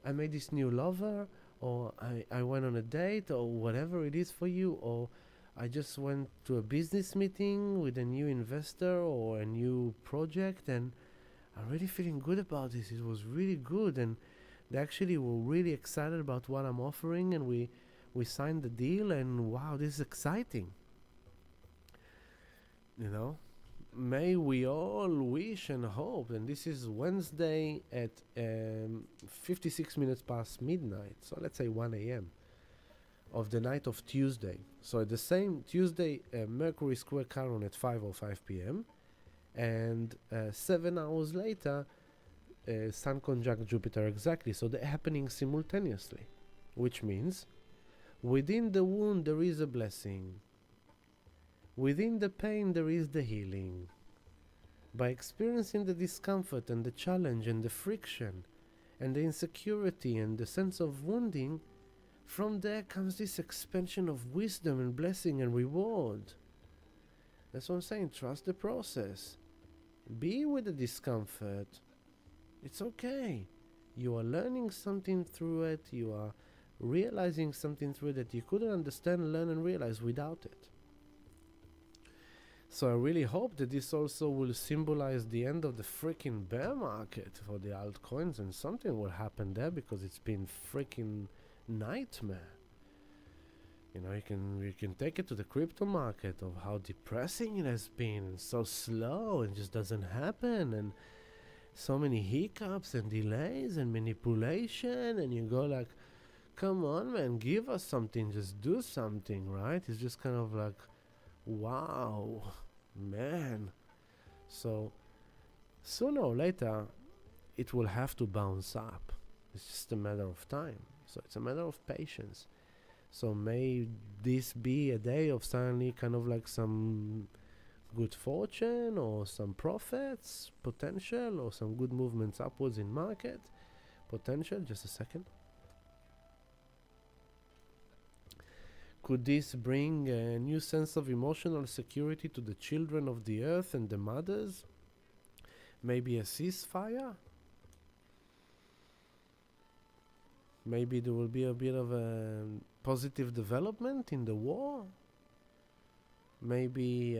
I made this new lover, or I went on a date, or whatever it is for you, or I just went to a business meeting with a new investor or a new project, and I'm really feeling good about this. It was really good, and they actually were really excited about what I'm offering, and we signed the deal, and wow, this is exciting. May we all wish and hope, and this is Wednesday at 56 minutes past midnight, so let's say 1 a.m. of the night of Tuesday. So at the same Tuesday, Mercury square Chiron at 5:05 p.m. and 7 hours later, Sun conjunct Jupiter exactly. So they're happening simultaneously, which means within the wound there is a blessing. Within the pain there is the healing. By experiencing the discomfort and the challenge and the friction and the insecurity and the sense of wounding, from there comes this expansion of wisdom and blessing and reward. That's what I'm saying. Trust the process. Be with the discomfort. It's okay. You are learning something through it. You are realizing something through it that you couldn't understand, learn, and realize without it. So I really hope that this also will symbolize the end of the freaking bear market for the altcoins, and something will happen there, because it's been freaking nightmare. You know, you can take it to the crypto market of how depressing it has been, and so slow, and just doesn't happen, and so many hiccups and delays and manipulation, and you go like, come on, man, give us something, just do something, right? It's just kind of like, wow, man. So sooner or later it will have to bounce up. It's just a matter of time. So it's a matter of patience. So may this be a day of suddenly kind of like some good fortune or some profits potential, or some good movements upwards in market potential. Just a second. Could this bring a new sense of emotional security to the children of the earth and the mothers? Maybe a ceasefire? Maybe there will be a bit of a positive development in the war? Maybe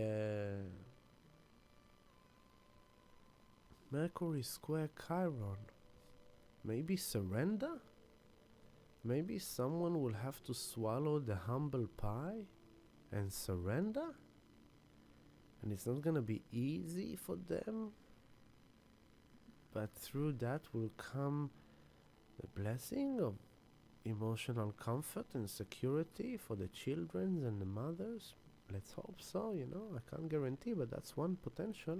Mercury square Chiron? Maybe surrender? Maybe someone will have to swallow the humble pie and surrender? And it's not gonna be easy for them, but through that will come the blessing of emotional comfort and security for the children and the mothers. Let's hope so, you know. I can't guarantee, but that's one potential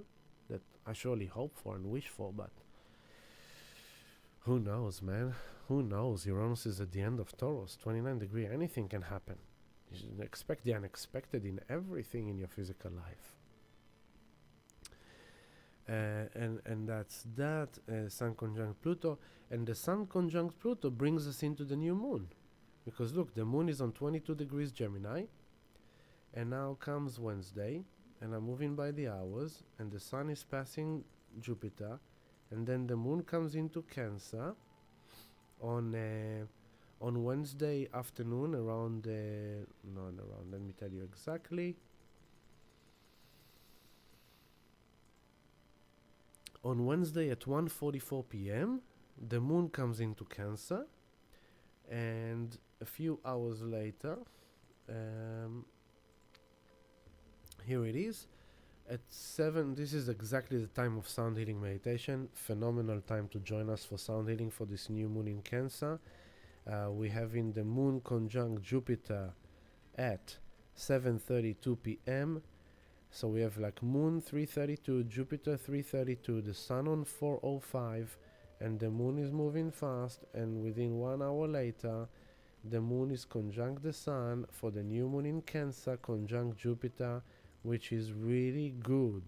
that I surely hope for and wish for, but who knows, man? Who knows? Uranus is at the end of Taurus, 29 degree. Anything can happen. You should expect the unexpected in everything in your physical life. And that's that. Sun conjunct Pluto. And the Sun conjunct Pluto brings us into the new moon. Because look, the moon is on 22 degrees Gemini. And now comes Wednesday. And I'm moving by the hours. And the Sun is passing Jupiter. And then the moon comes into Cancer on Wednesday afternoon around let me tell you exactly. On Wednesday at 1:44 p.m. the moon comes into Cancer, and a few hours later, here it is. At 7, this is exactly the time of sound healing meditation. Phenomenal time to join us for sound healing for this new moon in Cancer. We have in the moon conjunct Jupiter at 7:32 p.m. So we have like moon 3:32, Jupiter 3:32, the sun on 4:05, and the moon is moving fast, and within 1 hour later the moon is conjunct the sun for the new moon in Cancer conjunct Jupiter, which is really good.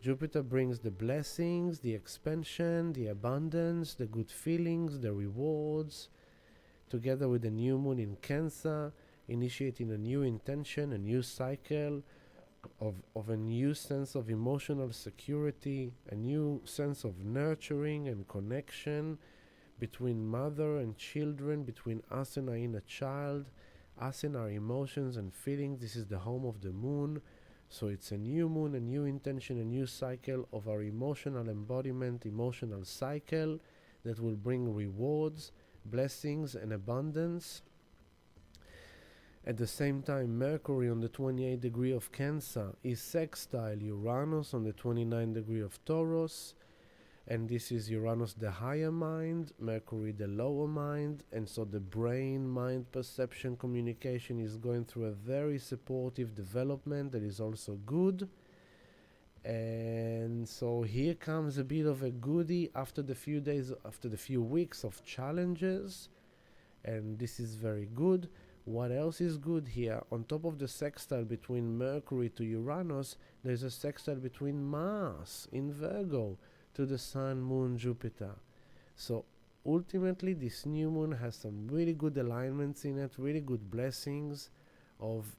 Jupiter brings the blessings, the expansion, the abundance, the good feelings, the rewards, together with the new moon in Cancer, initiating a new intention, a new cycle of a new sense of emotional security, a new sense of nurturing and connection between mother and children, between us and our inner child, us and our emotions and feelings. This is the home of the moon. So it's a new moon, a new intention, a new cycle of our emotional embodiment, emotional cycle that will bring rewards, blessings, and abundance. At the same time, Mercury on the 28th degree of Cancer is sextile Uranus on the 29th degree of Taurus. And this is Uranus, the higher mind, Mercury, the lower mind. And so the brain, mind, perception, communication is going through a very supportive development that is also good. And so here comes a bit of a goodie after the few weeks of challenges. And this is very good. What else is good here? On top of the sextile between Mercury to Uranus, there's a sextile between Mars in Virgo to the Sun, Moon, Jupiter. So ultimately this new moon has some really good alignments in it, really good blessings of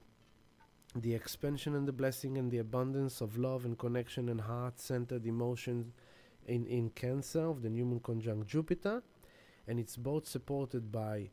the expansion and the blessing and the abundance of love and connection and heart-centered emotion in Cancer of the new moon conjunct Jupiter, and it's both supported by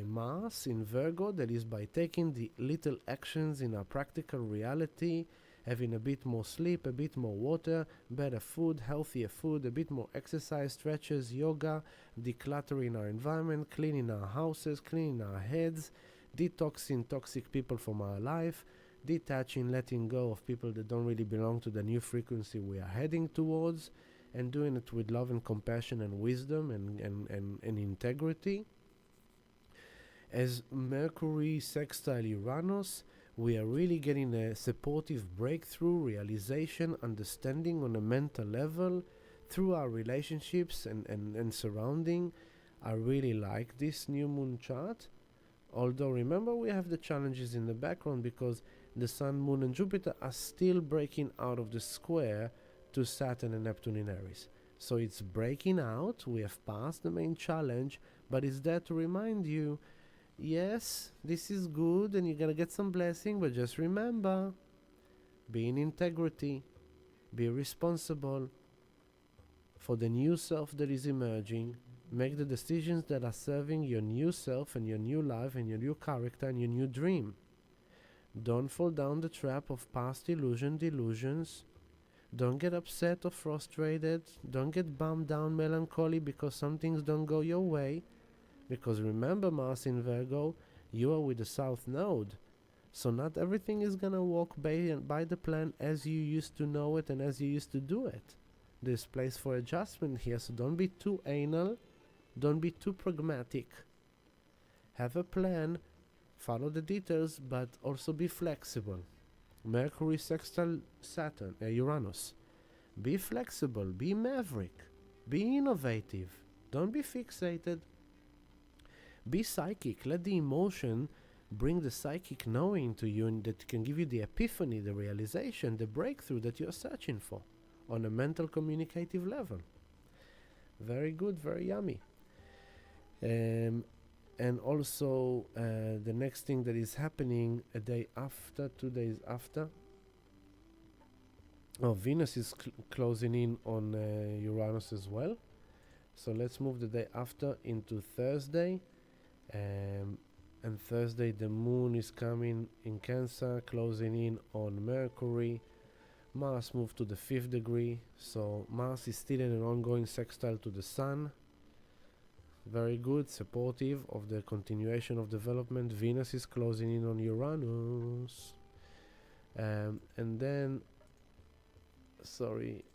Mars in Virgo, that is by taking the little actions in our practical reality, having a bit more sleep, a bit more water, better food, healthier food, a bit more exercise, stretches, yoga, decluttering our environment, cleaning our houses, cleaning our heads, detoxing toxic people from our life, detaching, letting go of people that don't really belong to the new frequency we are heading towards, and doing it with love and compassion and wisdom and integrity. As Mercury sextile Uranus, we are really getting a supportive breakthrough, realization, understanding on a mental level through our relationships and surrounding. I really like this new moon chart. Although remember, we have the challenges in the background because the Sun, Moon and Jupiter are still breaking out of the square to Saturn and Neptune in Aries. So it's breaking out, we have passed the main challenge, but it's there to remind you, yes, this is good and you're gonna get some blessing, but just remember, be in integrity, be responsible for the new self that is emerging, make the decisions that are serving your new self and your new life and your new character and your new dream. Don't fall down the trap of past delusions. Don't get upset or frustrated. Don't get bummed down, melancholy because some things don't go your way. Because remember, Mars in Virgo, you are with the South Node. So not everything is gonna walk by the plan as you used to know it and as you used to do it. There's place for adjustment here, so don't be too anal. Don't be too pragmatic. Have a plan, follow the details, but also be flexible. Mercury sextile Saturn, Uranus. Be flexible, be maverick, be innovative. Don't be fixated. Be psychic. Let the emotion bring the psychic knowing to you, and that can give you the epiphany, the realization, the breakthrough that you're searching for on a mental communicative level. Very good, very yummy. And also the next thing that is happening a day after, 2 days after, Venus is closing in on Uranus as well. So let's move the day after into Thursday. And Thursday the moon is coming in Cancer, closing in on Mercury. Mars moved to the 5th degree, so Mars is still in an ongoing sextile to the Sun. Very good, supportive of the continuation of development. Venus is closing in on Uranus. And then,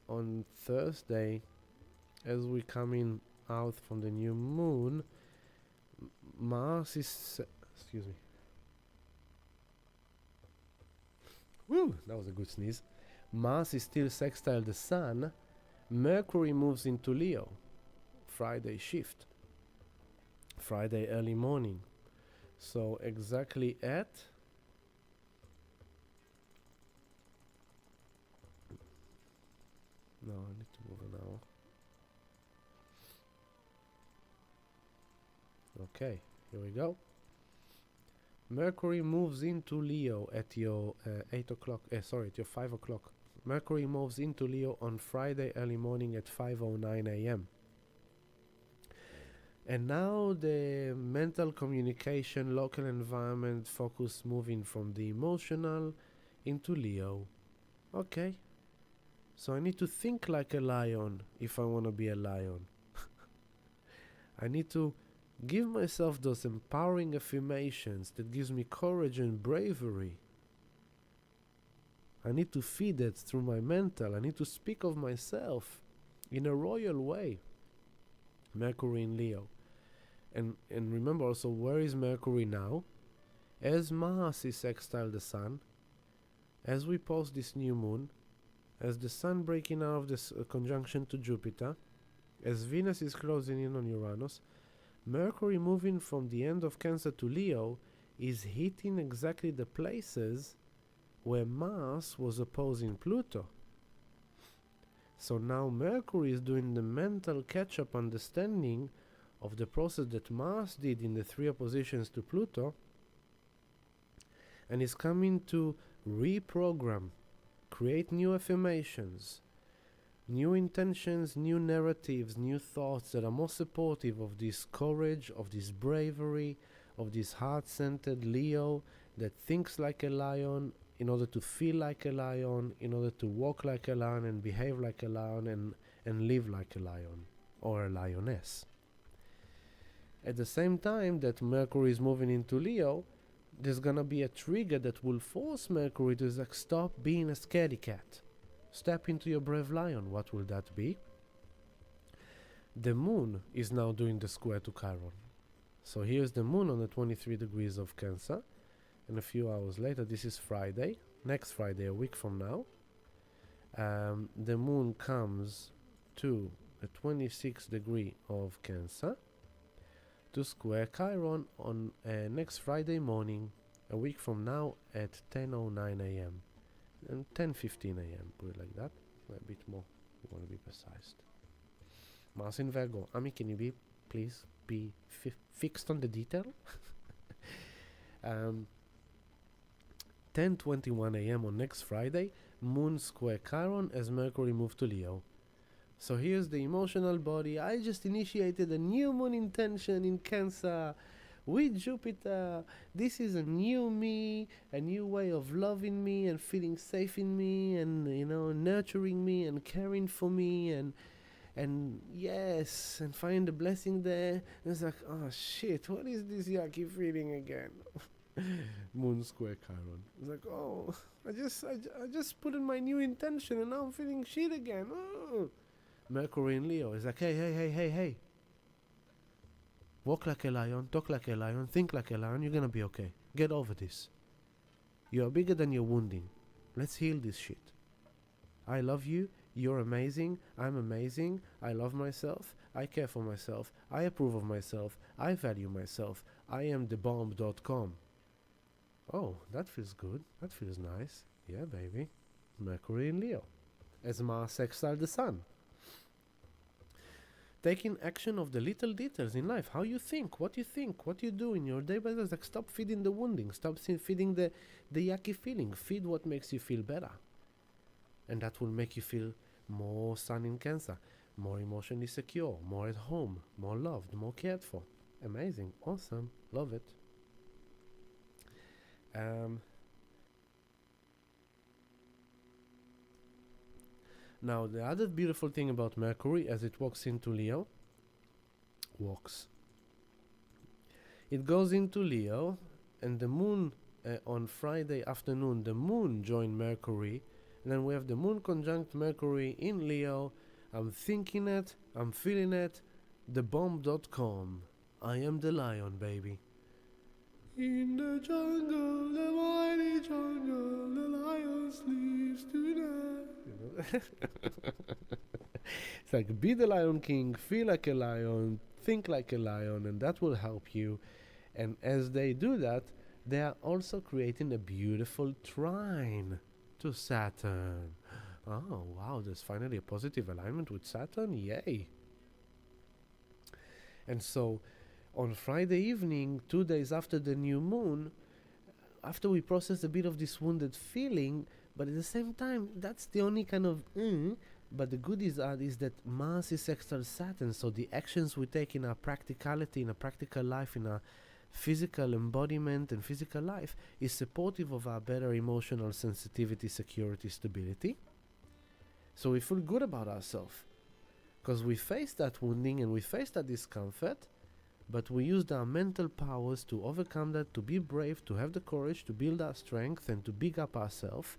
on Thursday, as we coming out from the new moon, Mars is... excuse me. Woo! That was a good sneeze. Mars is still sextile the Sun. Mercury moves into Leo. Friday shift. Friday early morning. So exactly at... No, I need to move an hour. Okay, here we go. Mercury moves into Leo at your 8 o'clock, at your 5 o'clock. Mercury moves into Leo on Friday early morning at 5:09 a.m. And now the mental communication, local environment focus moving from the emotional into Leo. Okay. So I need to think like a lion if I want to be a lion. I need to give myself those empowering affirmations that gives me courage and bravery. I need to feed it through my mental. I need to speak of myself in a royal way. Mercury in Leo. And remember also, where is Mercury now? As Mars is sextile the Sun, as we post this new moon, as the Sun breaking out of this conjunction to Jupiter, as Venus is closing in on Uranus, Mercury moving from the end of Cancer to Leo is hitting exactly the places where Mars was opposing Pluto. So now Mercury is doing the mental catch-up understanding of the process that Mars did in the 3 oppositions to Pluto, and is coming to reprogram, create new affirmations, New intentions, new narratives, new thoughts that are more supportive of this courage, of this bravery, of this heart-centered Leo that thinks like a lion in order to feel like a lion, in order to walk like a lion and behave like a lion and live like a lion or a lioness. At the same time that Mercury is moving into Leo, there's gonna be a trigger that will force Mercury to like, stop being a scaredy cat. Step into your brave lion. What will that be? The moon is now doing the square to Chiron. So here's the moon on the 23 degrees of Cancer. And a few hours later, this is Friday, next Friday, a week from now, the moon comes to a 26 degree of Cancer to square Chiron on next Friday morning, a week from now at 10:09 a.m. and 10:15 a.m. Put it like that, a bit more. We want to be precise. Mars in Virgo. Ami, can you please be fixed on the detail? 10:21 a.m. on next Friday, Moon square Chiron as Mercury moved to Leo. So here's the emotional body. I just initiated a new moon intention in Cancer with Jupiter. This is a new me, a new way of loving me and feeling safe in me and, you know, nurturing me and caring for me and yes, and find the blessing there. And it's like, oh shit, what is this yucky feeling again? Moon square Chiron. It's like, oh, I just put in my new intention and now I'm feeling shit again. Oh. Mercury in Leo is like, hey. Walk like a lion, talk like a lion, think like a lion, you're gonna be okay. Get over this. You are bigger than your wounding. Let's heal this shit. I love you, you're amazing, I'm amazing, I love myself, I care for myself, I approve of myself, I value myself, I am thebomb.com. Oh, that feels good, that feels nice. Yeah, baby. Mercury in Leo. As Mars sextile the Sun. Taking action of the little details in life. How you think, what you do in your day by day. Like, stop feeding the wounding, stop feeding the yucky feeling. Feed what makes you feel better. And that will make you feel more Sun in Cancer, more emotionally secure, more at home, more loved, more cared for. Amazing, awesome, love it. Now, the other beautiful thing about Mercury as it walks into Leo, it goes into Leo, and the moon on Friday afternoon, the moon joined Mercury, and then we have the moon conjunct Mercury in Leo. I'm thinking it, I'm feeling it, thebomb.com. I am the lion, baby. In the jungle, the mighty jungle, the lion sleeps tonight. You know? It's like, be the Lion King, feel like a lion, think like a lion, and that will help you. And as they do that, they are also creating a beautiful trine to Saturn. Oh, wow, there's finally a positive alignment with Saturn. Yay. And so on Friday evening, 2 days after the new moon, after we process a bit of this wounded feeling, but at the same time, that's the only kind of but the goodies is that Mars is sextile Saturn, so the actions we take in our practicality, in a practical life, in our physical embodiment and physical life is supportive of our better emotional sensitivity, security, stability. So we feel good about ourselves because we face that wounding and we face that discomfort, but we used our mental powers to overcome that, to be brave, to have the courage, to build our strength and to big up ourselves.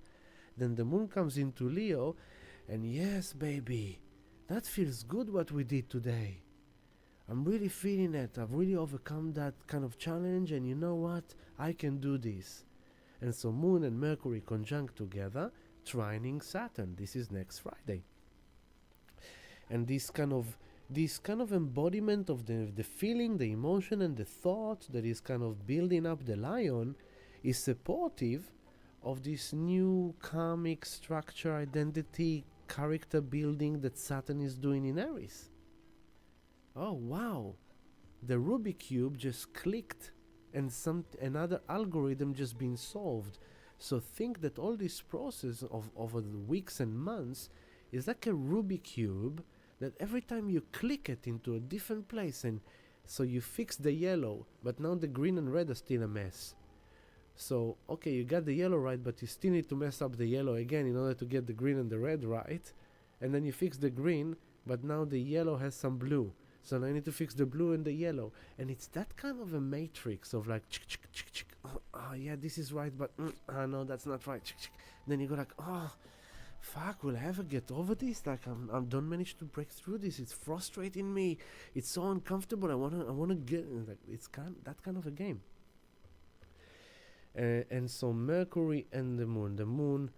Then the moon comes into Leo, and yes, baby, that feels good what we did today. I'm really feeling it. I've really overcome that kind of challenge, and you know what? I can do this. And so Moon and Mercury conjunct together, trining Saturn. This is next Friday. And this kind of embodiment of the feeling, the emotion, and the thought that is kind of building up the lion is supportive of this new karmic structure, identity, character building that Saturn is doing in Aries. Oh wow, the Rubik cube just clicked and another algorithm just been solved. So think that all this process of over the weeks and months is like a Rubik cube that every time you click it into a different place, and so you fix the yellow, but now the green and red are still a mess. So, okay, you got the yellow right, but you still need to mess up the yellow again in order to get the green and the red right. And then you fix the green, but now the yellow has some blue. So now I need to fix the blue and the yellow. And it's that kind of a matrix of like, yeah, this is right, but no, that's not right. Then you go like, fuck, will I ever get over this? Like, I don't manage to break through this. It's frustrating me. It's so uncomfortable. I wanna get, like, that kind of a game. And so Mercury and the moon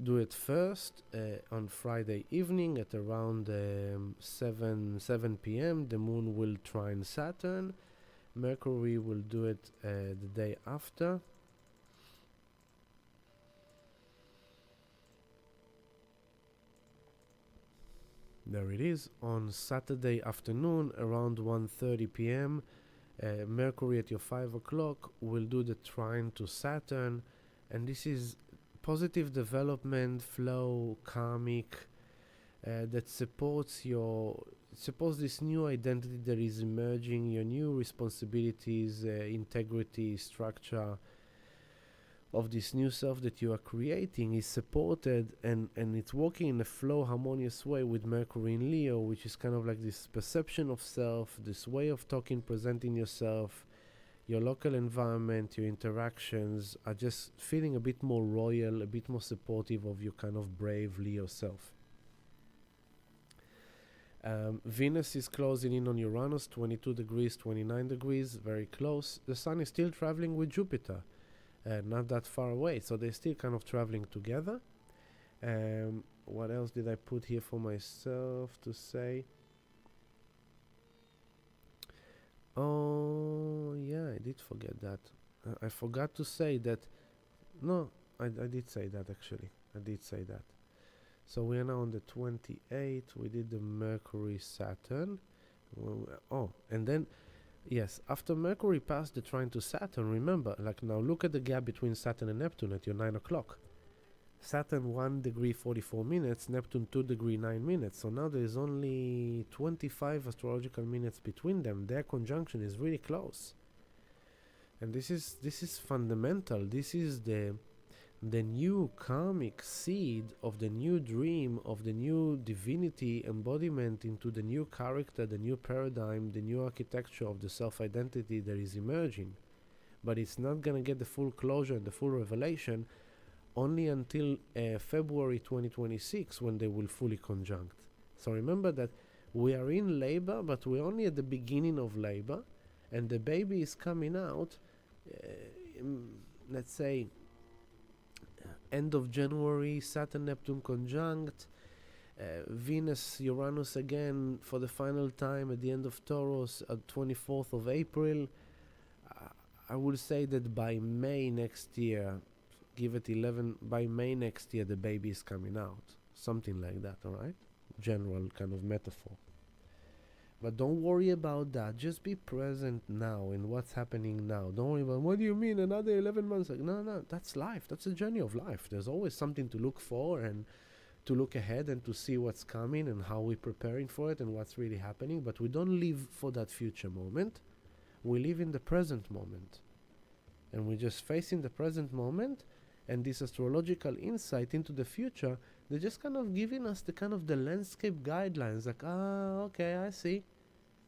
do it first on Friday evening at around 7 p.m. The moon will trine Saturn. Mercury will do it the day after. There it is. On Saturday afternoon around 1:30 p.m. Mercury at your 5 o'clock will do the trine to Saturn, and this is positive development, flow, karmic, that supports this new identity that is emerging, your new responsibilities, integrity, structure of this new self that you are creating is supported, and it's working in a flow, harmonious way with Mercury in Leo, which is kind of like this perception of self, this way of talking, presenting yourself. Your local environment, your interactions are just feeling a bit more royal, a bit more supportive of your kind of brave Leo self. Venus is closing in on Uranus, 22 degrees, 29 degrees, very close. The Sun is still traveling with Jupiter, not that far away, so they're still kind of traveling together. What else did I put here for myself to say? Oh, yeah, I did forget that. I forgot to say that. No, I did say that actually. I did say that. So we are now on the 28th. We did the Mercury-Saturn. And then, yes, after Mercury passed the trine to Saturn, remember, like now look at the gap between Saturn and Neptune at your 9 o'clock. Saturn 1 degree 44 minutes, Neptune 2 degree 9 minutes. So now there is only 25 astrological minutes between them. Their conjunction is really close. And this is fundamental. This is the new karmic seed of the new dream, of the new divinity embodiment into the new character, the new paradigm, the new architecture of the self-identity that is emerging. But it's not going to get the full closure and the full revelation only until February 2026, when they will fully conjunct. So remember that we are in labor, but we're only at the beginning of labor, and the baby is coming out, let's say, end of January, Saturn-Neptune conjunct, Venus-Uranus again for the final time at the end of Taurus at 24th of April. I will say that by May next year, give it 11, by May next year the baby is coming out. Something like that, alright? General kind of metaphor. But don't worry about that. Just be present now in what's happening now. Don't worry about, what do you mean, another 11 months? No, that's life. That's a journey of life. There's always something to look for and to look ahead and to see what's coming and how we're preparing for it and what's really happening. But we don't live for that future moment. We live in the present moment. And we're just facing the present moment, and this astrological insight into the future, they're just kind of giving us the landscape guidelines, like, okay, I see.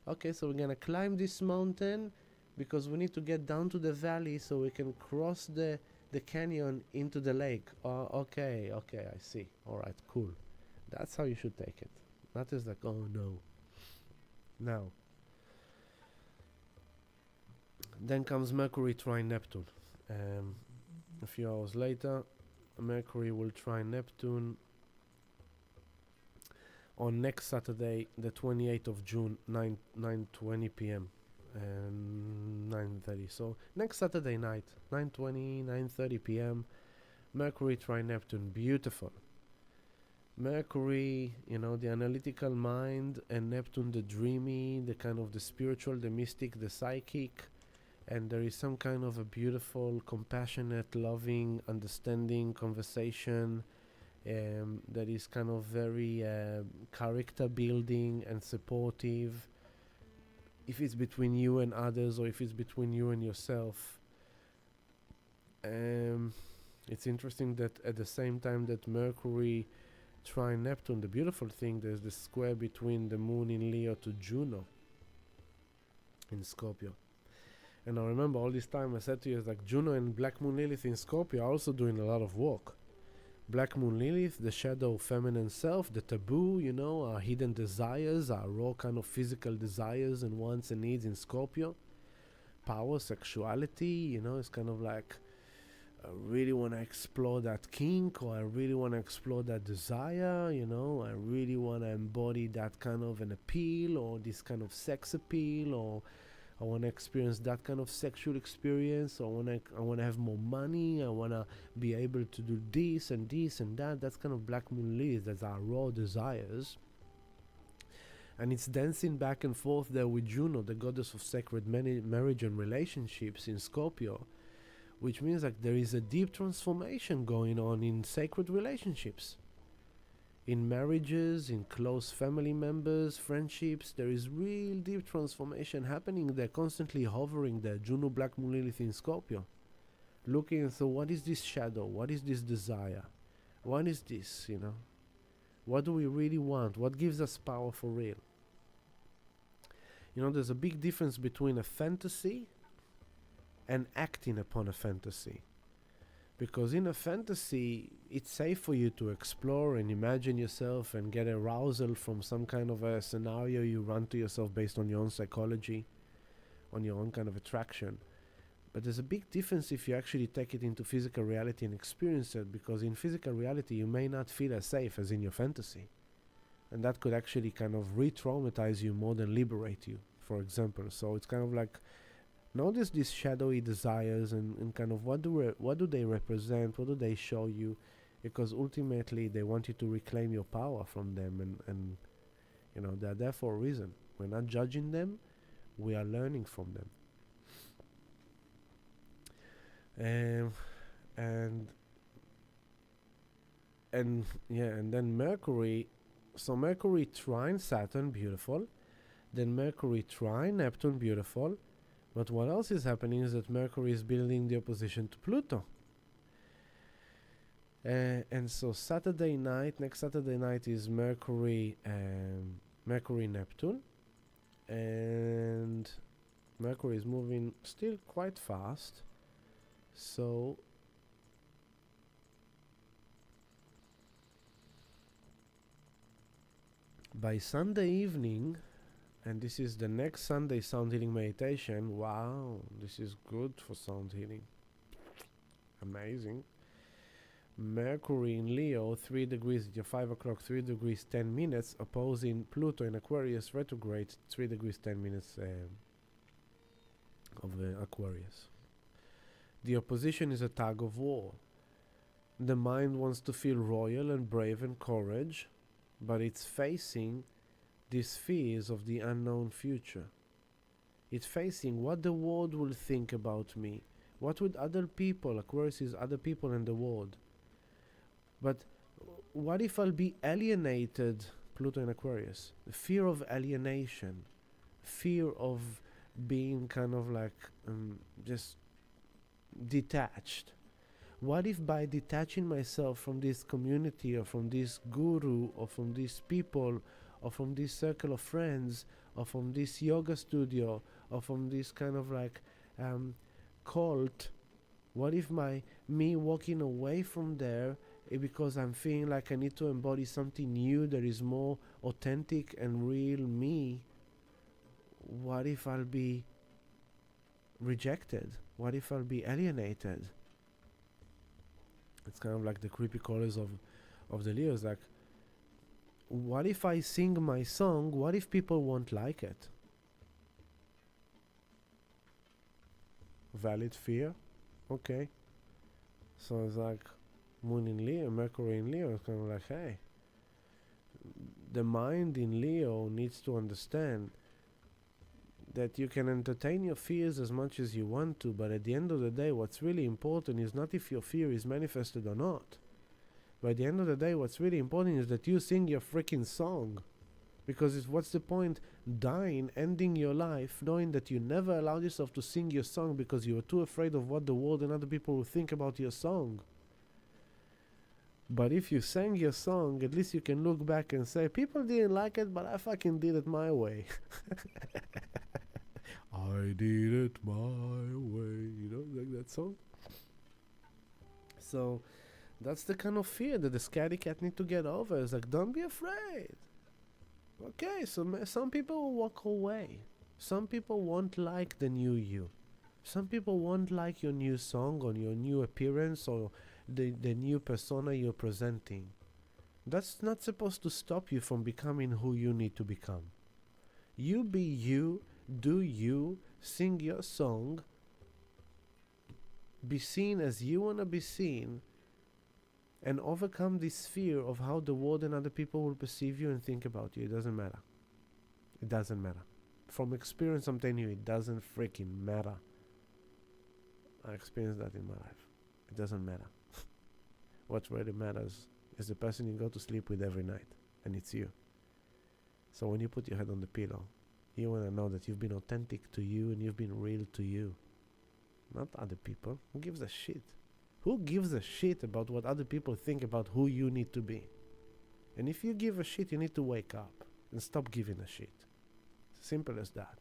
Okay, so we're gonna climb this mountain because we need to get down to the valley so we can cross the canyon into the lake. Okay, I see. Alright, cool. That's how you should take it. Not as like, oh no. Now, then comes Mercury trine Neptune. A few hours later, Mercury will trine Neptune on next Saturday, the 28th of June, 9:20 p.m. and 9:30. So next Saturday night, 9:30 p.m. Mercury trine Neptune, beautiful. Mercury, the analytical mind, and Neptune, the dreamy, the kind of the spiritual, the mystic, the psychic. And there is some kind of a beautiful, compassionate, loving, understanding conversation that is kind of very character building and supportive, if it's between you and others or if it's between you and yourself. It's interesting that at the same time that Mercury trine Neptune, the beautiful thing, there's the square between the moon in Leo to Juno in Scorpio. And I remember all this time I said to you, it's like Juno and Black Moon Lilith in Scorpio are also doing a lot of work. Black Moon Lilith, the shadow feminine self, the taboo, our hidden desires, our raw kind of physical desires and wants and needs in Scorpio. Power, sexuality, it's kind of like I really want to explore that kink, or I really want to explore that desire, I really want to embody that kind of an appeal or this kind of sex appeal, or I want to experience that kind of sexual experience, or I want to have more money, I want to be able to do this and this and that. That's kind of Black Moon Lilith, that's our raw desires. And it's dancing back and forth there with Juno, the goddess of sacred marriage and relationships in Scorpio, which means like there is a deep transformation going on in sacred relationships, in marriages, in close family members, friendships. There is real deep transformation happening. They're constantly hovering there, Juno, Black Moon Lilith in Scorpio, looking. So what is this shadow? What is this desire? What is this, What do we really want? What gives us power for real? There's a big difference between a fantasy and acting upon a fantasy. Because in a fantasy, it's safe for you to explore and imagine yourself and get arousal from some kind of a scenario you run to yourself based on your own psychology, on your own kind of attraction. But there's a big difference if you actually take it into physical reality and experience it, because in physical reality you may not feel as safe as in your fantasy. And that could actually kind of re-traumatize you more than liberate you, for example. So it's kind of like, notice these shadowy desires and kind of what do they represent, what do they show you, because ultimately they want you to reclaim your power from them, and they're there for a reason. We're not judging them, we are learning from them. And then Mercury, so Mercury trine Saturn, beautiful, then Mercury trine Neptune, beautiful. But what else is happening is that Mercury is building the opposition to Pluto. And so next Saturday night is Mercury Neptune. And Mercury is moving still quite fast. So by Sunday evening, and this is the next Sunday sound healing meditation. Wow, this is good for sound healing. Amazing. Mercury in Leo, 3 degrees at your 5 o'clock, 3 degrees 10 minutes, opposing Pluto in Aquarius retrograde, 3 degrees 10 minutes of Aquarius. The opposition is a tug of war. The mind wants to feel royal and brave and courage, but it's facing these fears of the unknown future. It's facing what the world will think about me. What would other people, Aquarius is other people in the world. But what if I'll be alienated, Pluto in Aquarius? The fear of alienation, fear of being kind of like just detached. What if by detaching myself from this community or from this guru or from these people or from this circle of friends or from this yoga studio or from this kind of like cult, what if me walking away from there because I'm feeling like I need to embody something new that is more authentic and real me? What if I'll be rejected? What if I'll be alienated? It's kind of like the creepy colors of the Leos. Like, what if I sing my song? What if people won't like it? Valid fear. Okay. So it's like Moon in Leo, Mercury in Leo. It's kind of like, hey, the mind in Leo needs to understand that you can entertain your fears as much as you want to, but at the end of the day, what's really important is not if your fear is manifested or not. By the end of the day, what's really important is that you sing your freaking song. Because what's the point dying, ending your life, knowing that you never allowed yourself to sing your song because you were too afraid of what the world and other people will think about your song. But if you sang your song, at least you can look back and say, people didn't like it, but I fucking did it my way. I did it my way, you know, like that song. So that's the kind of fear that the scaredy cat need to get over. It's like, don't be afraid. Okay, so some people will walk away. Some people won't like the new you. Some people won't like your new song or your new appearance or the new persona you're presenting. That's not supposed to stop you from becoming who you need to become. You be you, do you, sing your song, be seen as you want to be seen, and overcome this fear of how the world and other people will perceive you and think about you. It doesn't matter. It doesn't matter. From experience, I'm telling you, it doesn't freaking matter. I experienced that in my life. It doesn't matter. What really matters is the person you go to sleep with every night, and it's you. So when you put your head on the pillow, you want to know that you've been authentic to you and you've been real to you. Not other people. Who gives a shit? Who gives a shit about what other people think about who you need to be? And if you give a shit, you need to wake up and stop giving a shit. Simple as that.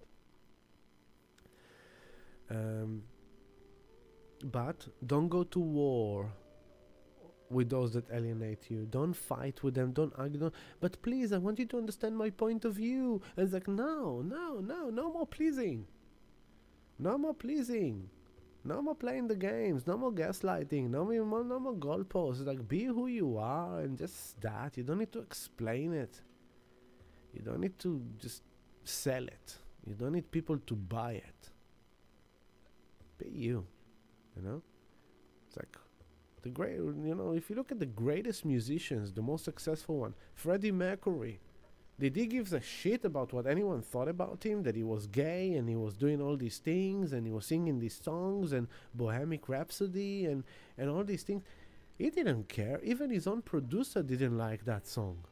But don't go to war with those that alienate you. Don't fight with them. Don't argue. But please, I want you to understand my point of view. And it's like, no more pleasing. No more pleasing. No more playing the games. No more gaslighting. No more goalposts. Like, be who you are and just that. You don't need to explain it. You don't need to just sell it. You don't need people to buy it. Be you. You know? It's like the great, you know, if you look at the greatest musicians, the most successful one, Freddie Mercury. Did he give a shit about what anyone thought about him? That he was gay and he was doing all these things and he was singing these songs and Bohemian Rhapsody and all these things? He didn't care. Even his own producer didn't like that song.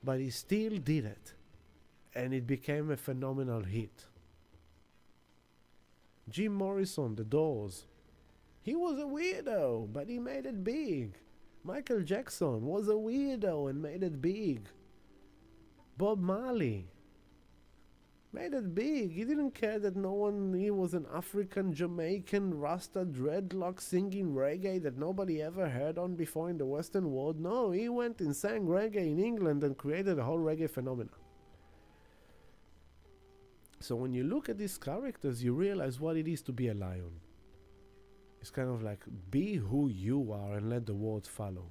But he still did it. And it became a phenomenal hit. Jim Morrison, The Doors. He was a weirdo, but he made it big. Michael Jackson was a weirdo and made it big. Bob Marley made it big. He didn't care that he was an African Jamaican Rasta dreadlock singing reggae that nobody ever heard on before in the Western world. No, he went and sang reggae in England and created a whole reggae phenomenon. So when you look at these characters, you realize what it is to be a lion. It's kind of like, be who you are and let the world follow.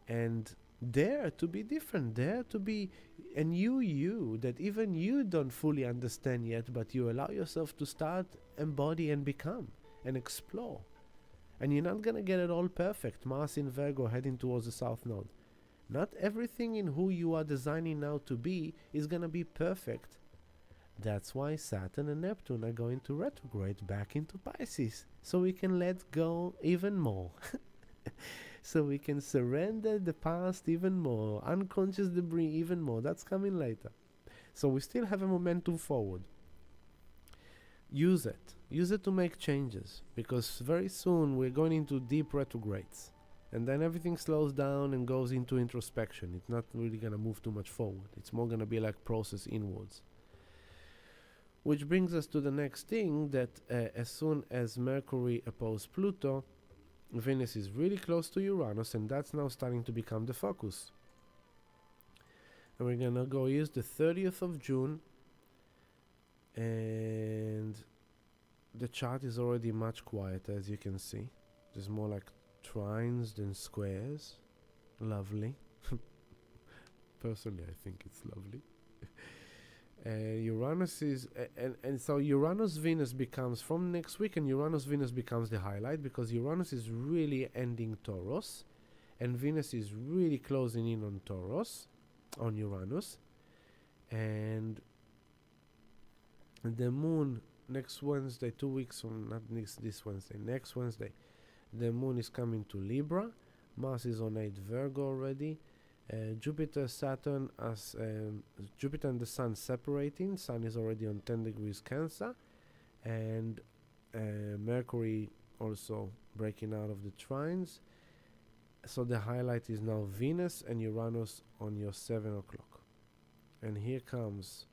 And dare to be different, dare to be a new you that even you don't fully understand yet, but you allow yourself to start, embody and become and explore. And you're not going to get it all perfect. Mars in Virgo heading towards the South Node. Not everything in who you are designing now to be is going to be perfect. That's why Saturn and Neptune are going to retrograde back into Pisces. So we can let go even more. So we can surrender the past even more. Unconscious debris even more. That's coming later. So we still have a momentum forward. Use it. Use it to make changes. Because very soon we're going into deep retrogrades. And then everything slows down and goes into introspection. It's not really going to move too much forward. It's more going to be like process inwards. Which brings us to the next thing, that as soon as Mercury opposes Pluto, Venus is really close to Uranus, and that's now starting to become the focus. And we're going to go use the 30th of June, and the chart is already much quieter, as you can see. There's more like trines than squares. Lovely. Personally, I think it's lovely. Uranus is and so Uranus-Venus becomes, from next week, and Uranus-Venus becomes the highlight, because Uranus is really ending Taurus and Venus is really closing in on Taurus, on Uranus. And the moon next Wednesday, 2 weeks from, not this Wednesday, next Wednesday, the moon is coming to Libra, Mars is on 8 Virgo already. Jupiter-Saturn, as Jupiter and the Sun separating. Sun is already on 10 degrees Cancer. And Mercury also breaking out of the trines. So the highlight is now Venus and Uranus on your 7 o'clock. And here comes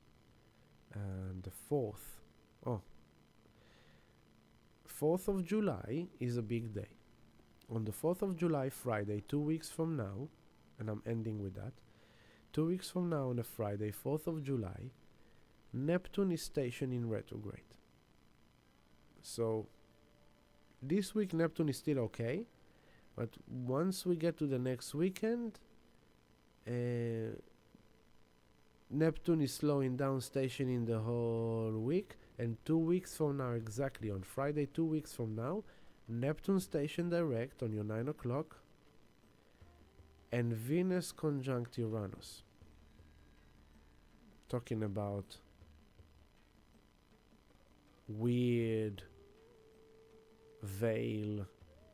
the 4th. 4th of July is a big day. On the 4th of July, Friday, 2 weeks from now, and I'm ending with that, 2 weeks from now on a Friday, 4th of July, Neptune is stationed in retrograde. So this week Neptune is still okay, but once we get to the next weekend, Neptune is slowing down, stationing the whole week, and 2 weeks from now, exactly on Friday, 2 weeks from now, Neptune station direct on your 9 o'clock, and Venus conjunct Uranus. Talking about weird, veil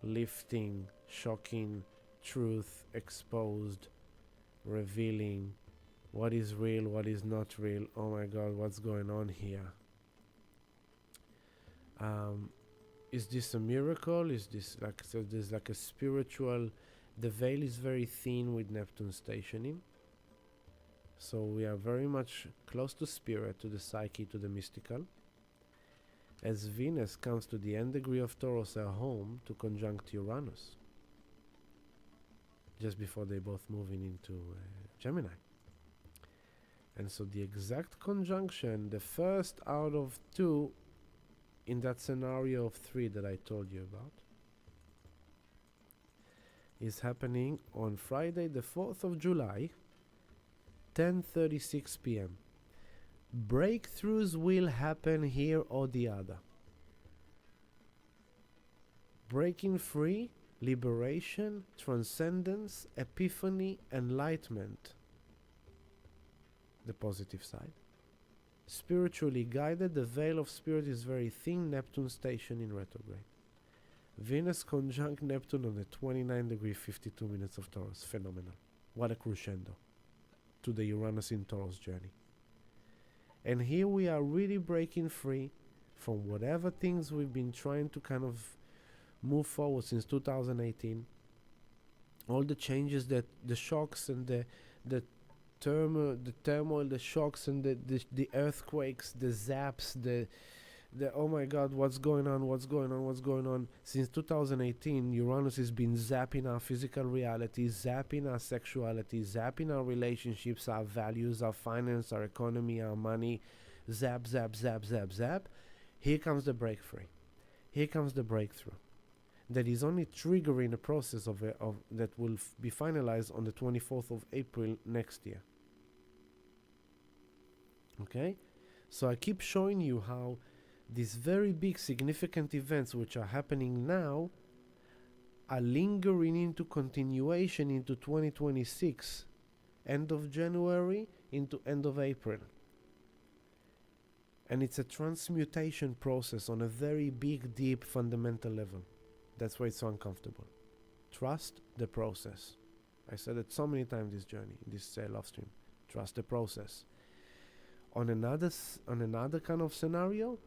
lifting, shocking, truth exposed, revealing what is real, what is not real. Oh my God, what's going on here? Is this a miracle? Is this like, so there's like a spiritual, the veil is very thin with Neptune stationing. So we are very much close to spirit, to the psyche, to the mystical. As Venus comes to the end degree of Taurus, her home, to conjunct Uranus. Just before they both moving into Gemini. And so the exact conjunction, the first out of 2 in that scenario of 3 that I told you about, is happening on Friday the 4th of July, 10:36 p.m. Breakthroughs will happen here or the other. Breaking free, liberation, transcendence, epiphany, enlightenment. The positive side. Spiritually guided, the veil of spirit is very thin, Neptune station in retrograde. Venus conjunct Neptune on the 29 degree 52 minutes of Taurus. Phenomenal. What a crescendo to the Uranus in Taurus journey. And here we are really breaking free from whatever things we've been trying to kind of move forward since 2018. All the changes, that the shocks and the turmoil, the shocks and the earthquakes, the zaps, the oh my God, what's going on? Since 2018, Uranus has been zapping our physical reality, zapping our sexuality, zapping our relationships, our values, our finance, our economy, our money. Zap, zap, zap, zap, zap. Here comes the breakthrough. Here comes the breakthrough. That is only triggering a process of that will be finalized on the 24th of April next year. Okay? So I keep showing you how these very big significant events which are happening now are lingering into continuation into 2026, end of January into end of April. And it's a transmutation process on a very big, deep, fundamental level. That's why it's so uncomfortable. Trust the process. I said it so many times this journey, this love stream. Trust the process. On another kind of scenario,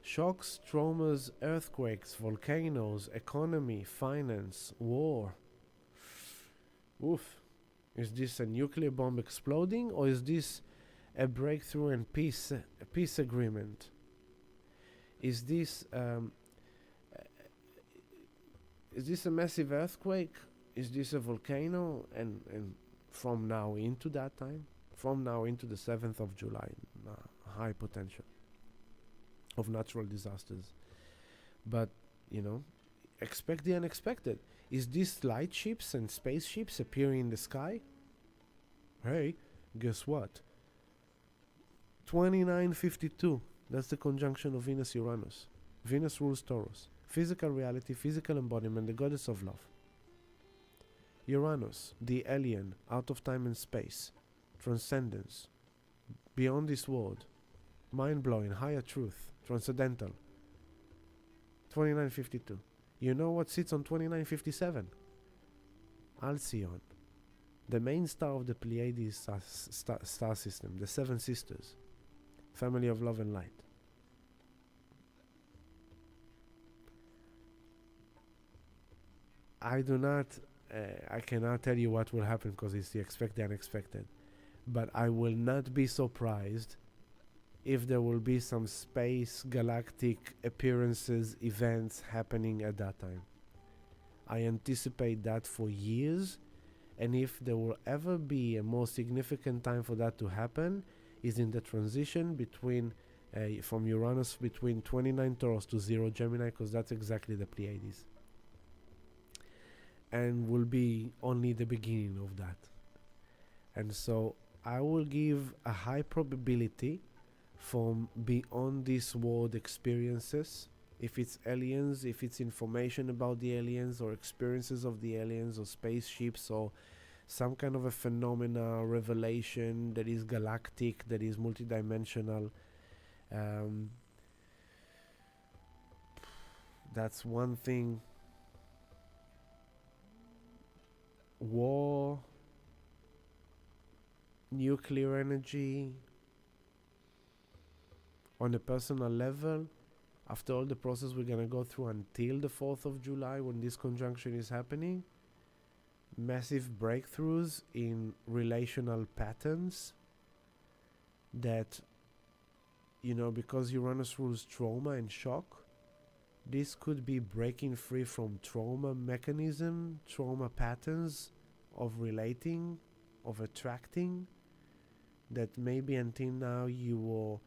shocks, traumas, earthquakes, volcanoes, economy, finance, war. Oof. Is this a nuclear bomb exploding, or is this a breakthrough and a peace agreement? Is this a massive earthquake? Is this a volcano? And from now into that time, from now into the 7th of July, high potential of natural disasters. But, expect the unexpected. Is this light ships and spaceships appearing in the sky? Hey, guess what? 2952. That's the conjunction of Venus-Uranus. Venus rules Taurus. Physical reality, physical embodiment, the goddess of love. Uranus, the alien, out of time and space. Transcendence. Beyond this world. Mind-blowing, higher truth. Transcendental. 2952. You know what sits on 2957? Alcyon, the main star of the Pleiades star system, the Seven Sisters, family of love and light. I cannot tell you what will happen because it's the expect the unexpected. But I will not be surprised if there will be some space galactic appearances, events happening at that time. I anticipate that for years, and if there will ever be a more significant time for that to happen, is in the transition between from Uranus between 29 Taurus to 0 Gemini, because that's exactly the Pleiades. And will be only the beginning of that. And so I will give a high probability from beyond this world experiences, if it's aliens, if it's information about the aliens or experiences of the aliens or spaceships or some kind of a phenomena, revelation that is galactic, that is multidimensional. That's one thing. War, nuclear energy, on a personal level, after all the process we're gonna go through until the 4th of July when this conjunction is happening, massive breakthroughs in relational patterns that, you know, because Uranus rules trauma and shock, this could be breaking free from trauma mechanism, trauma patterns of relating, of attracting, that maybe until now you were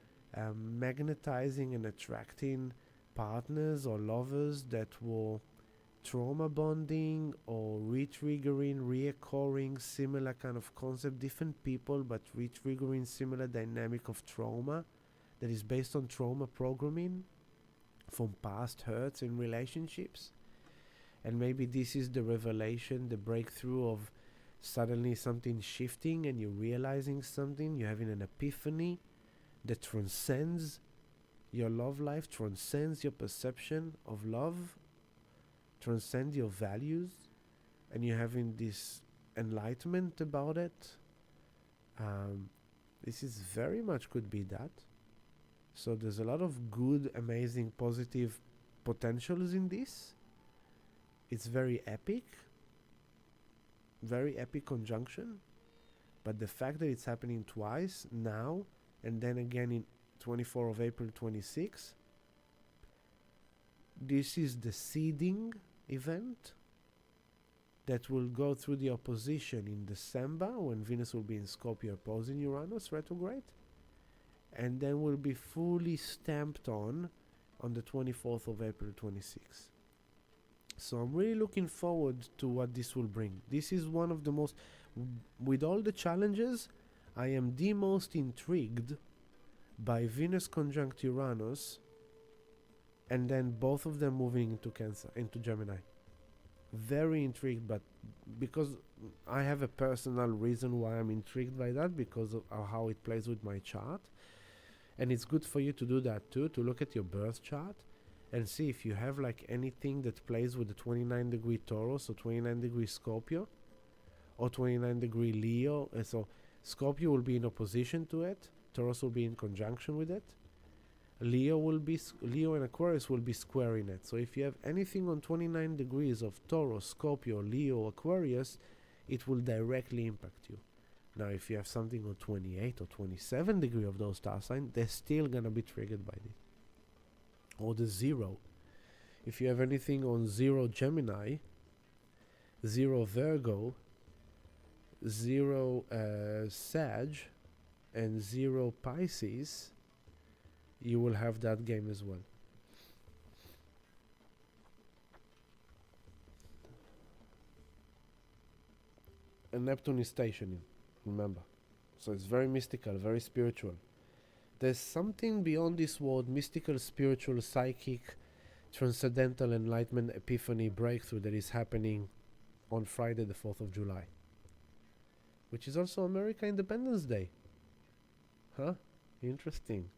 magnetizing and attracting partners or lovers that were trauma bonding or re-triggering, reoccurring, similar kind of concept, different people but re-triggering similar dynamic of trauma that is based on trauma programming from past hurts in relationships. And maybe this is the revelation, the breakthrough of suddenly something shifting and you're realizing something, you're having an epiphany that transcends your love life, transcends your perception of love, transcends your values, and you're having this enlightenment about it. This is very much could be that. So there's a lot of good, amazing, positive potentials in this. It's very epic conjunction. But the fact that it's happening twice now and then again in 24 of April 26, this is the seeding event that will go through the opposition in December when Venus will be in Scorpio opposing Uranus retrograde, and then will be fully stamped on the 24th of April 26. So I'm really looking forward to what this will bring. This is one of the most, with all the challenges, I am the most intrigued by Venus conjunct Uranus and then both of them moving into Cancer, into Gemini. Very intrigued, but because I have a personal reason why I'm intrigued by that, because of how it plays with my chart. And it's good for you to do that too, to look at your birth chart and see if you have like anything that plays with the 29 degree Taurus or 29 degree Scorpio or 29 degree Leo. And so Scorpio will be in opposition to it, Taurus will be in conjunction with it, Leo and Aquarius will be squaring it. So if you have anything on 29 degrees of Taurus, Scorpio, Leo, Aquarius, it will directly impact you. Now, if you have something on 28 or 27 degree of those star signs, they're still going to be triggered by this. Or the 0. If you have anything on 0 Gemini, 0 Virgo, 0 Sag, and 0 Pisces, you will have that game as well. And Neptune is stationing. Remember, so it's very mystical, very spiritual. There's something beyond this world, mystical, spiritual, psychic, transcendental enlightenment, epiphany, breakthrough that is happening on Friday the 4th of July, which is also American Independence Day. Huh? Interesting.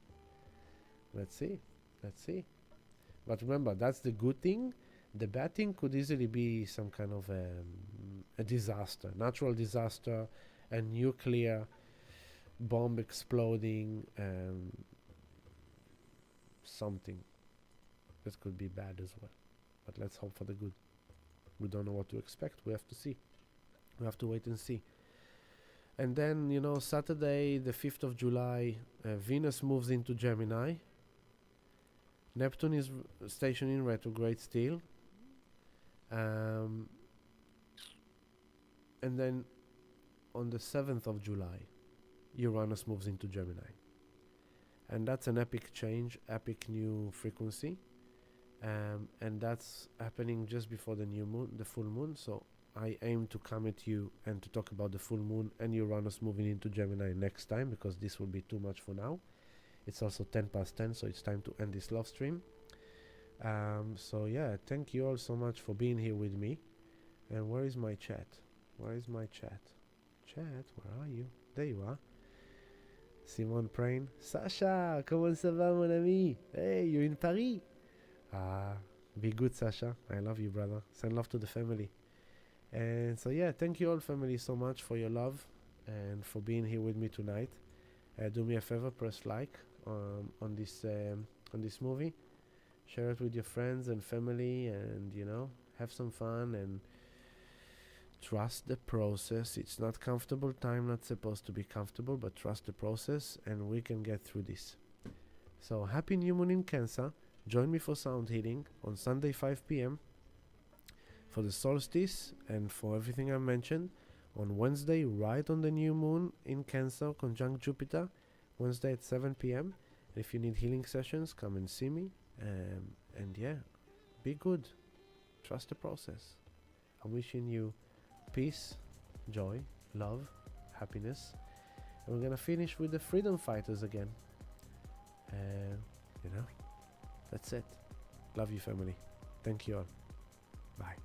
Let's see. But remember, that's the good thing. The bad thing could easily be some kind of a disaster, natural disaster, a nuclear bomb exploding, something that could be bad as well. But let's hope for the good. We don't know what to expect. We have to see. We have to wait and see. And then, you know, Saturday, the 5th of July, Venus moves into Gemini. Neptune is stationed in retrograde still. And then on the 7th of July, Uranus moves into Gemini. And that's an epic change, epic new frequency. And that's happening just before the new moon, the full moon. So I aim to come at you and to talk about the full moon and Uranus moving into Gemini next time, because this will be too much for now. It's also 10 past 10, so it's time to end this love stream. So yeah, thank you all so much for being here with me. And where is my chat? Where is my chat? Chat, where are you? There you are. Simone praying. Sasha, comment ça va, mon ami? Hey, you're in Paris. Be good, Sasha. I love you, brother. Send love to the family. And so yeah, thank you all, family, so much for your love and for being here with me tonight. Do me a favor, press like on this movie. Share it with your friends and family, and you know, have some fun and trust the process. It's not comfortable time, not supposed to be comfortable, but trust the process and we can get through this. So happy new moon in Cancer. Join me for sound healing on Sunday 5 p.m. for the solstice and for everything I mentioned. On Wednesday, right on the new moon in Cancer, conjunct Jupiter, Wednesday at 7 p.m. And if you need healing sessions, come and see me. And yeah, be good. Trust the process. I'm wishing you peace, joy, love, happiness. And we're gonna finish with the freedom fighters again. You know, that's it. Love you, family. Thank you all. Bye.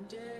Jai